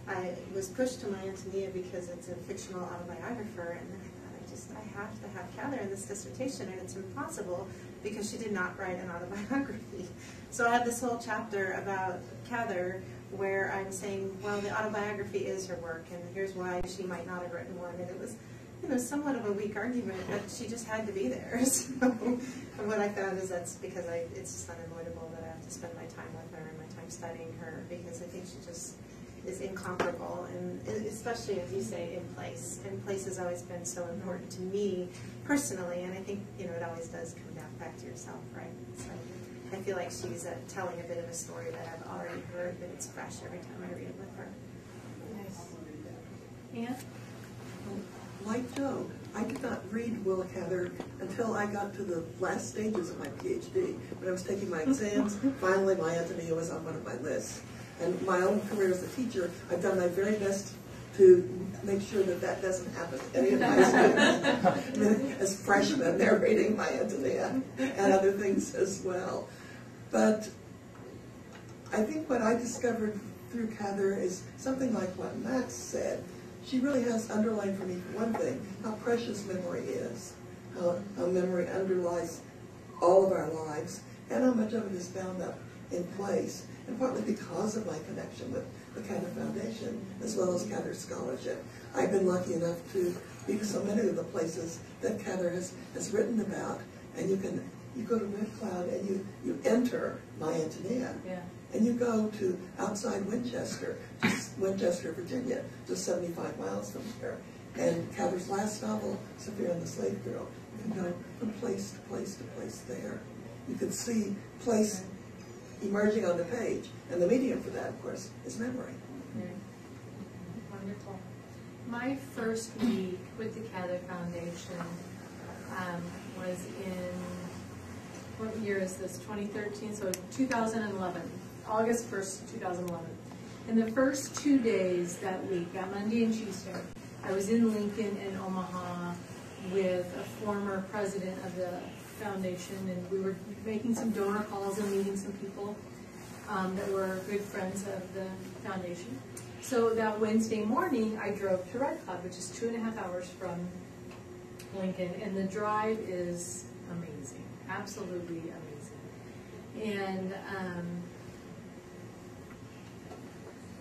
G: I was pushed to My Antonia because it's a fictional autobiographer, and then I thought, I have to have Cather in this dissertation, and it's impossible because she did not write an autobiography. So I had this whole chapter about Cather where I'm saying, well, the autobiography is her work, and here's why she might not have written one. And it was, somewhat of a weak argument, but she just had to be there. So what I found is that's because it's just unavoidable that I have to spend my time with her and my time studying her, because I think she just is incomparable, and especially, as you say, in place. And place has always been so important to me personally, and I think, it always does come back to yourself, right? So I feel like she's telling a bit of a story that I've already heard, but it's fresh every time I read it with her.
E: Nice. Anne?
H: Like Joe, I did not read Willa Cather until I got to the last stages of my PhD. When I was taking my exams, finally My Antonia was on one of my lists. And my own career as a teacher, I've done my very best to make sure that doesn't happen to any of my students. As freshmen, they're reading My Antonia and other things as well. But I think what I discovered through Cather is something like what Max said. She really has underlined for me, for one thing, how precious memory is, how memory underlies all of our lives, and how much of it is bound up in place, and partly because of my connection with the Cather Foundation, as well as Cather Scholarship. I've been lucky enough to be to so many of the places that Cather has written about, and you go to Red Cloud and you enter My Antonia.
E: Yeah.
H: And you go to outside Winchester, Virginia, just 75 miles from here. And Cather's last novel, Sophia and the Slave Girl, you can go from place to place to place there. You can see place emerging on the page. And the medium for that, of course, is memory.
E: Wonderful. My first week with the Cather Foundation was in, what year is this, 2013? So 2011, August 1st, 2011. And the first 2 days that week, on Monday and Tuesday, I was in Lincoln and Omaha with a former president of the foundation, and we were making some donor calls and meeting some people that were good friends of the foundation. So that Wednesday morning, I drove to Red Cloud, which is 2.5 hours from Lincoln, and the drive is amazing, absolutely amazing. And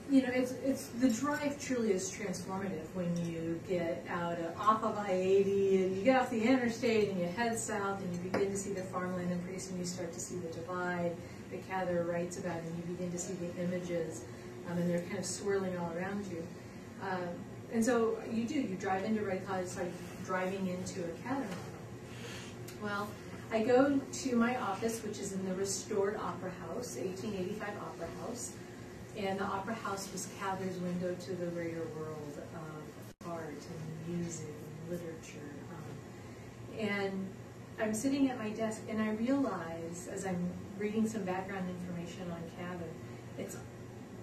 E: you know, it's the drive truly is transformative when you get out off of I-80 and you get off the interstate and you head south and you begin to see the farmland, and pretty soon you start to see the divide that Cather writes about, and you begin to see the images, and they're kind of swirling all around you. And so you drive into Red Cloud. It's like driving into a Cather novel. Well, I go to my office, which is in the restored Opera House, 1885 Opera House. And the Opera House was Cather's window to the greater world of art and music and literature. And I'm sitting at my desk, and I realize, as I'm reading some background information on Cather,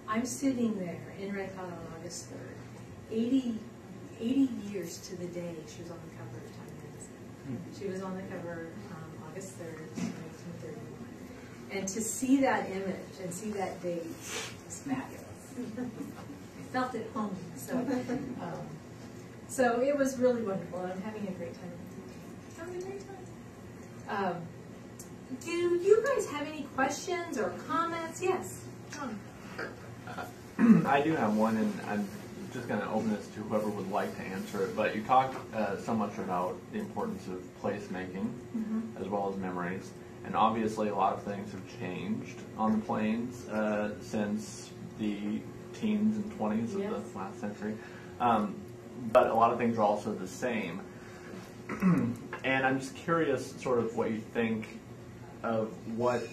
E: I'm sitting there in Red Cloud on August 3rd, 80 years to the day she was on the cover of Time magazine. She was on the cover August 3rd, 1931. And to see that image and see that date was fabulous. I felt at home. So it was really wonderful. I'm having a great time. Having a great time. Do you guys have any questions or comments? Yes, John.
I: I do have one, and I'm just going to open this to whoever would like to answer it. But you talked so much about the importance of placemaking as well as memories. And obviously a lot of things have changed on the plains since the teens and 20s of the last century. But a lot of things are also the same. And I'm just curious sort of what you think of what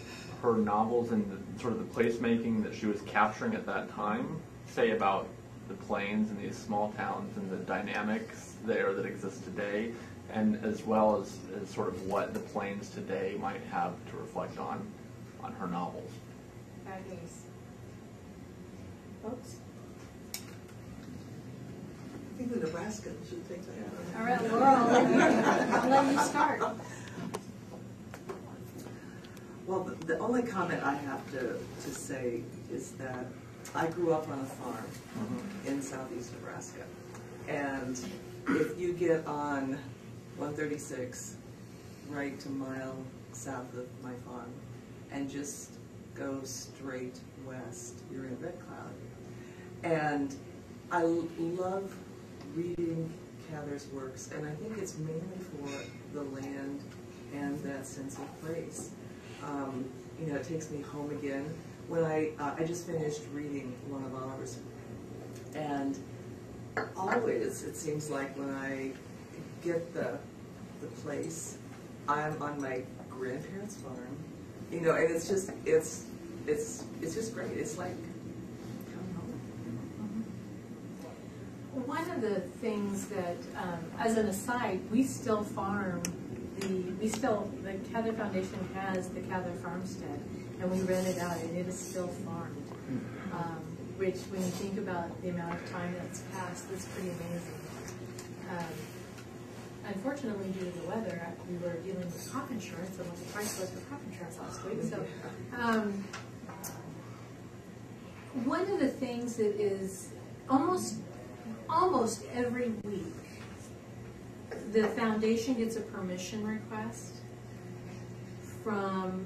I: her novels and the, sort of the placemaking that she was capturing at that time say about the plains and these small towns and the dynamics there that exist today, and as well as sort of what the plains today might have to reflect on her novels.
E: Fabulous. Folks?
H: I think the Nebraskans should take that.
E: All right, Laurel, I'll let you start.
F: Well, the only comment I have to say is that I grew up on a farm in southeast Nebraska. And if you get on 136 right a mile south of my farm and just go straight west, you're in Red Cloud. And I love reading Cather's works, and I think it's mainly for the land and that sense of place. You know, it takes me home again. When I just finished reading one of ours, and always it seems like when I get the place, I'm on my grandparents' farm, you know, and it's just great. It's like coming home.
E: One of the things that, as an aside, we still farm. The Cather Foundation has the Cather Farmstead, and we rent it out, and it is still farmed. Which, when you think about the amount of time that's passed, that's pretty amazing. Unfortunately, due to the weather, we were dealing with crop insurance and what the price was for crop insurance last week. So, one of the things that is almost every week, the foundation gets a permission request from,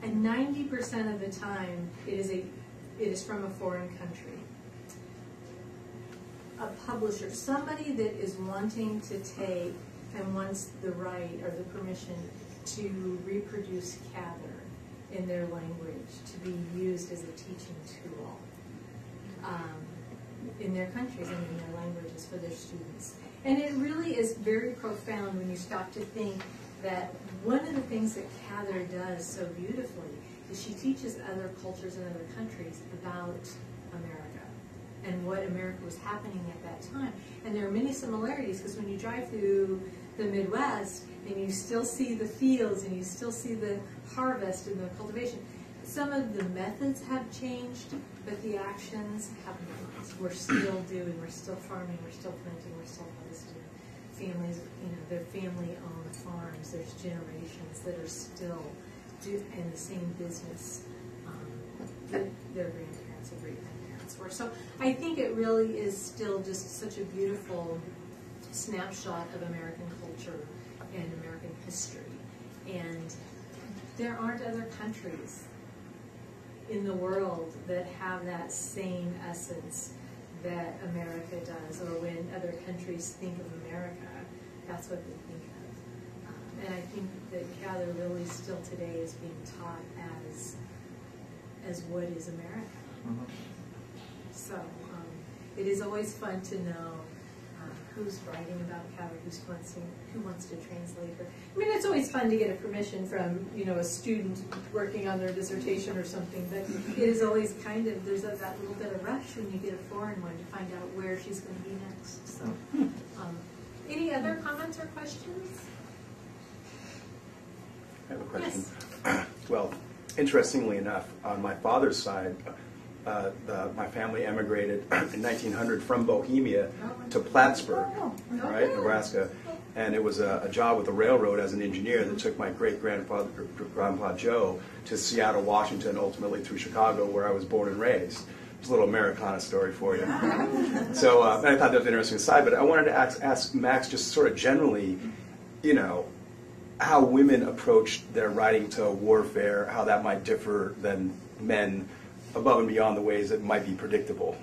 E: and 90% of the time, it is from a foreign country. A publisher, somebody that is wanting to take and wants the right or the permission to reproduce Cather in their language, to be used as a teaching tool. in their countries and in their languages for their students. And it really is very profound when you stop to think that one of the things that Cather does so beautifully is she teaches other cultures and other countries about America and what America was happening at that time. And there are many similarities, because when you drive through the Midwest and you still see the fields and you still see the harvest and the cultivation, some of the methods have changed, but the actions have not. We're still doing, we're still farming, we're still planting, we're still harvesting. Families, they're family-owned farms. There's generations that are still in the same business that their grandparents and great-grandparents were. So I think it really is still just such a beautiful snapshot of American culture and American history. And there aren't other countries in the world that have that same essence that America does, or when other countries think of America, that's what they think of. And I think that Cather really still today is being taught as what is America. Mm-hmm. So it is always fun to know who's writing about Cather, who wants to translate her. I mean, it's always fun to get a permission from, a student working on their dissertation or something, but it is always kind of, there's that little bit of rush when you get a foreign one to find out where she's going to be next. So, any other comments or questions?
J: I have a question.
E: Yes.
J: Well, interestingly enough, on my father's side, my family emigrated in 1900 from Bohemia to Plattsburgh, right, Nebraska, and it was a job with the railroad as an engineer that took my great-grandpa Joe to Seattle, Washington, ultimately through Chicago, where I was born and raised. It's a little Americana story for you. So and I thought that was an interesting aside, but I wanted to ask Max just sort of generally, how women approached their writing to warfare, how that might differ than men, above and beyond the ways that might be predictable,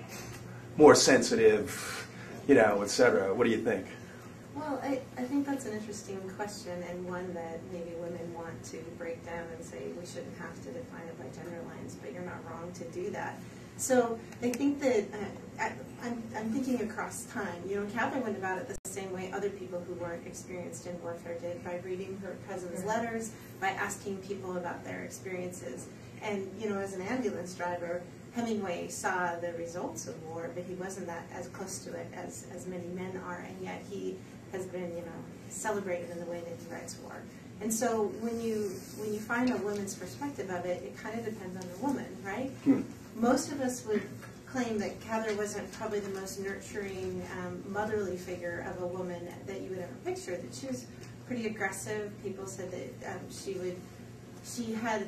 J: more sensitive, et cetera. What do you think?
G: Well, I think that's an interesting question, and one that maybe women want to break down and say we shouldn't have to define it by gender lines, but you're not wrong to do that. So I think that I'm thinking across time. Cather went about it the same way other people who weren't experienced in warfare did, by reading her cousin's letters, by asking people about their experiences. And, as an ambulance driver, Hemingway saw the results of war, but he wasn't as close to it as many men are, and yet he has been, celebrated in the way that he writes war. And so when you find a woman's perspective of it, it kind of depends on the woman, right? Most of us would claim that Cather wasn't probably the most nurturing, motherly figure of a woman that you would ever picture, that she was pretty aggressive. People said that she had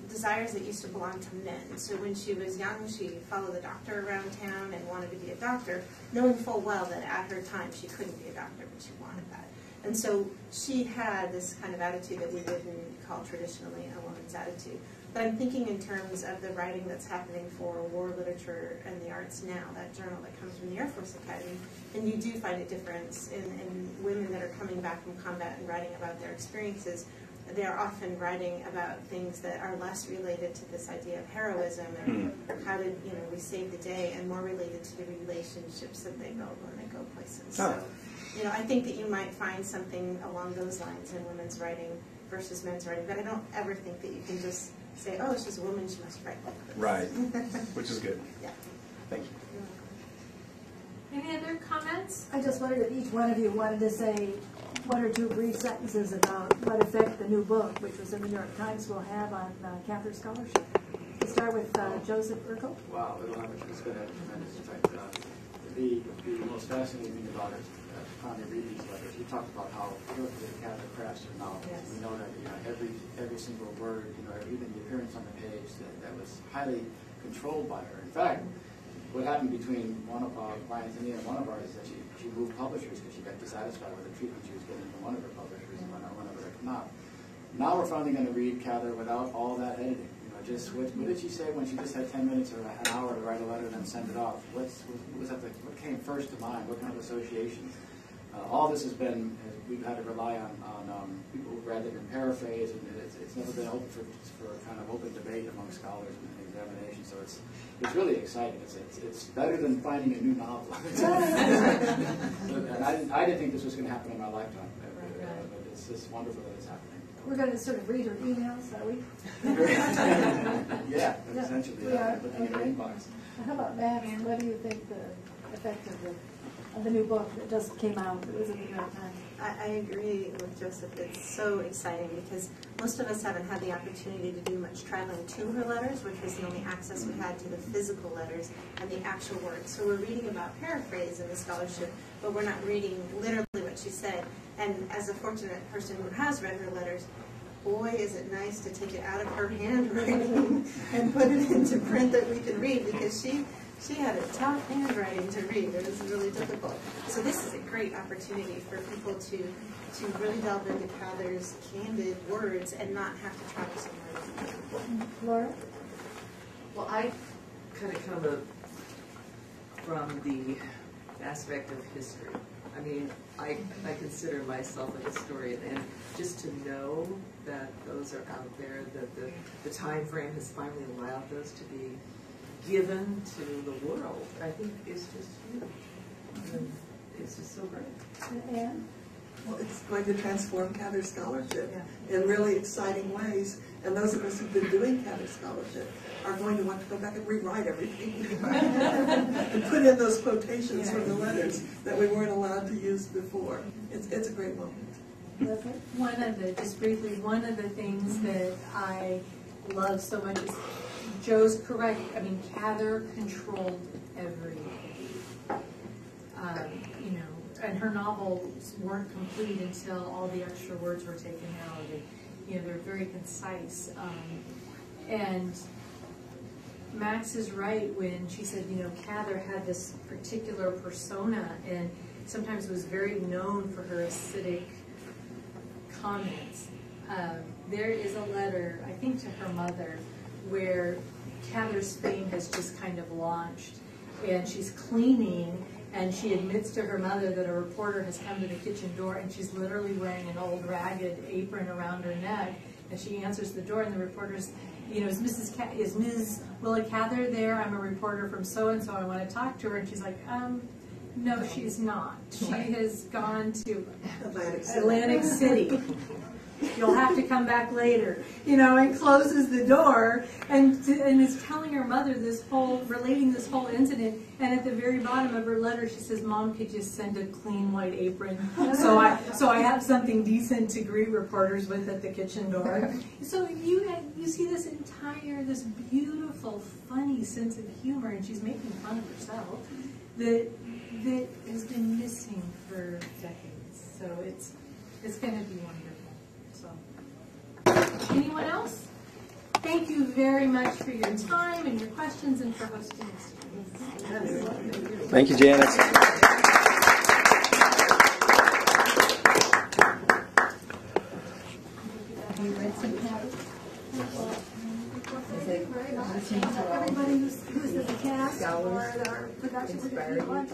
G: desires that used to belong to men. So when she was young, she followed the doctor around town and wanted to be a doctor, knowing full well that at her time she couldn't be a doctor, but she wanted that. And so she had this kind of attitude that we wouldn't call traditionally a woman's attitude. But I'm thinking in terms of the writing that's happening for war literature and the arts now, that journal that comes from the Air Force Academy, and you do find a difference in women that are coming back from combat and writing about their experiences. They're often writing about things that are less related to this idea of heroism and how did we save the day, and more related to the relationships that they build when they go places. So, I think that you might find something along those lines in women's writing versus men's writing, but I don't ever think that you can just say, oh, she's a woman, she must write like this.
J: Right, which is good.
G: Yeah.
J: Thank you.
E: Any other comments?
A: I just wondered if each one of you wanted to say one or two brief sentences about what effect the new book, which was in the New York Times, will have on Cather's scholarship. We'll start with Joseph Urkel.
D: Wow, it'll have a tremendous effect. The most fascinating thing about it, upon you read these letters, he talked about how carefully Cather crafts her novels.
E: Yes.
D: We know that every single word, even the appearance on the page, that was highly controlled by her. In fact, what happened between one of our clients and me and one of ours is that she moved publishers because she got dissatisfied with the treatment she was getting from one of her publishers and one of her not. Now we're finally going to read Cather without all that editing. Just what did she say when she just had 10 minutes or an hour to write a letter and then send it off? What came first to mind? What kind of associations? All this has been, we've had to rely on people who've read them and paraphrase, and it's never been open for kind of open debate among scholars and examination. So it's really exciting. It's better than finding a new novel. And I didn't think this was going to happen in my lifetime. But it's just wonderful that it's happening.
A: We're going to sort of read her emails, are we?
D: Yeah, essentially.
A: We are.
D: Looking at her inbox.
A: How about Max? What do you think the effect of the new book that just came out? It was in the New York Times.
G: I agree with Joseph. It's so exciting because most of us haven't had the opportunity to do much traveling to her letters, which was the only access we had to the physical letters and the actual words. So we're reading about paraphrase in the scholarship, but we're not reading literally what she said. And as a fortunate person who has read her letters, boy, is it nice to take it out of her handwriting and put it into print that we can read, because she had a tough handwriting to read. It was really difficult. So this is a great opportunity for people to really delve into Cather's candid words and not have to travel somewhere.
A: Laura?
F: Well, I kind of come from the aspect of history. I mean, I consider myself a historian, and just to know that those are out there, that the time frame has finally allowed those to be given to the world, I think is just huge. And it's just so great.
A: Anne?
H: Well, it's going to transform Cather's scholarship in really exciting ways. And those of us who've been doing Cather's scholarship are going to want to go back and rewrite everything and put in those quotations from the letters that we weren't allowed to use before. It's a great moment.
E: Just briefly, one of the things that I love so much is Joe's correct. I mean, Cather controlled every and her novels weren't complete until all the extra words were taken out. They're very concise. And Max is right when she said, Cather had this particular persona and sometimes was very known for her acidic comments. There is a letter, I think, to her mother where Cather's fame has just kind of launched, and she's cleaning, and she admits to her mother that a reporter has come to the kitchen door, and she's literally wearing an old ragged apron around her neck, and she answers the door, and the reporter's, is Ms. Willa Cather there? I'm a reporter from so-and-so, I want to talk to her, and she's like, no, she's not. She has gone to Atlantic City. You'll have to come back later, and closes the door and is telling her mother relating this whole incident. And at the very bottom of her letter, she says, "Mom, could you send a clean white apron so I have something decent to greet reporters with at the kitchen door." So you see this beautiful, funny sense of humor, and she's making fun of herself that has been missing for decades. So it's going to be wonderful. Anyone else? Thank you very much for your time and your questions and for hosting us.
J: Thank you, Janice.
A: Everybody who's in the cast or our production, we're going to do lunch.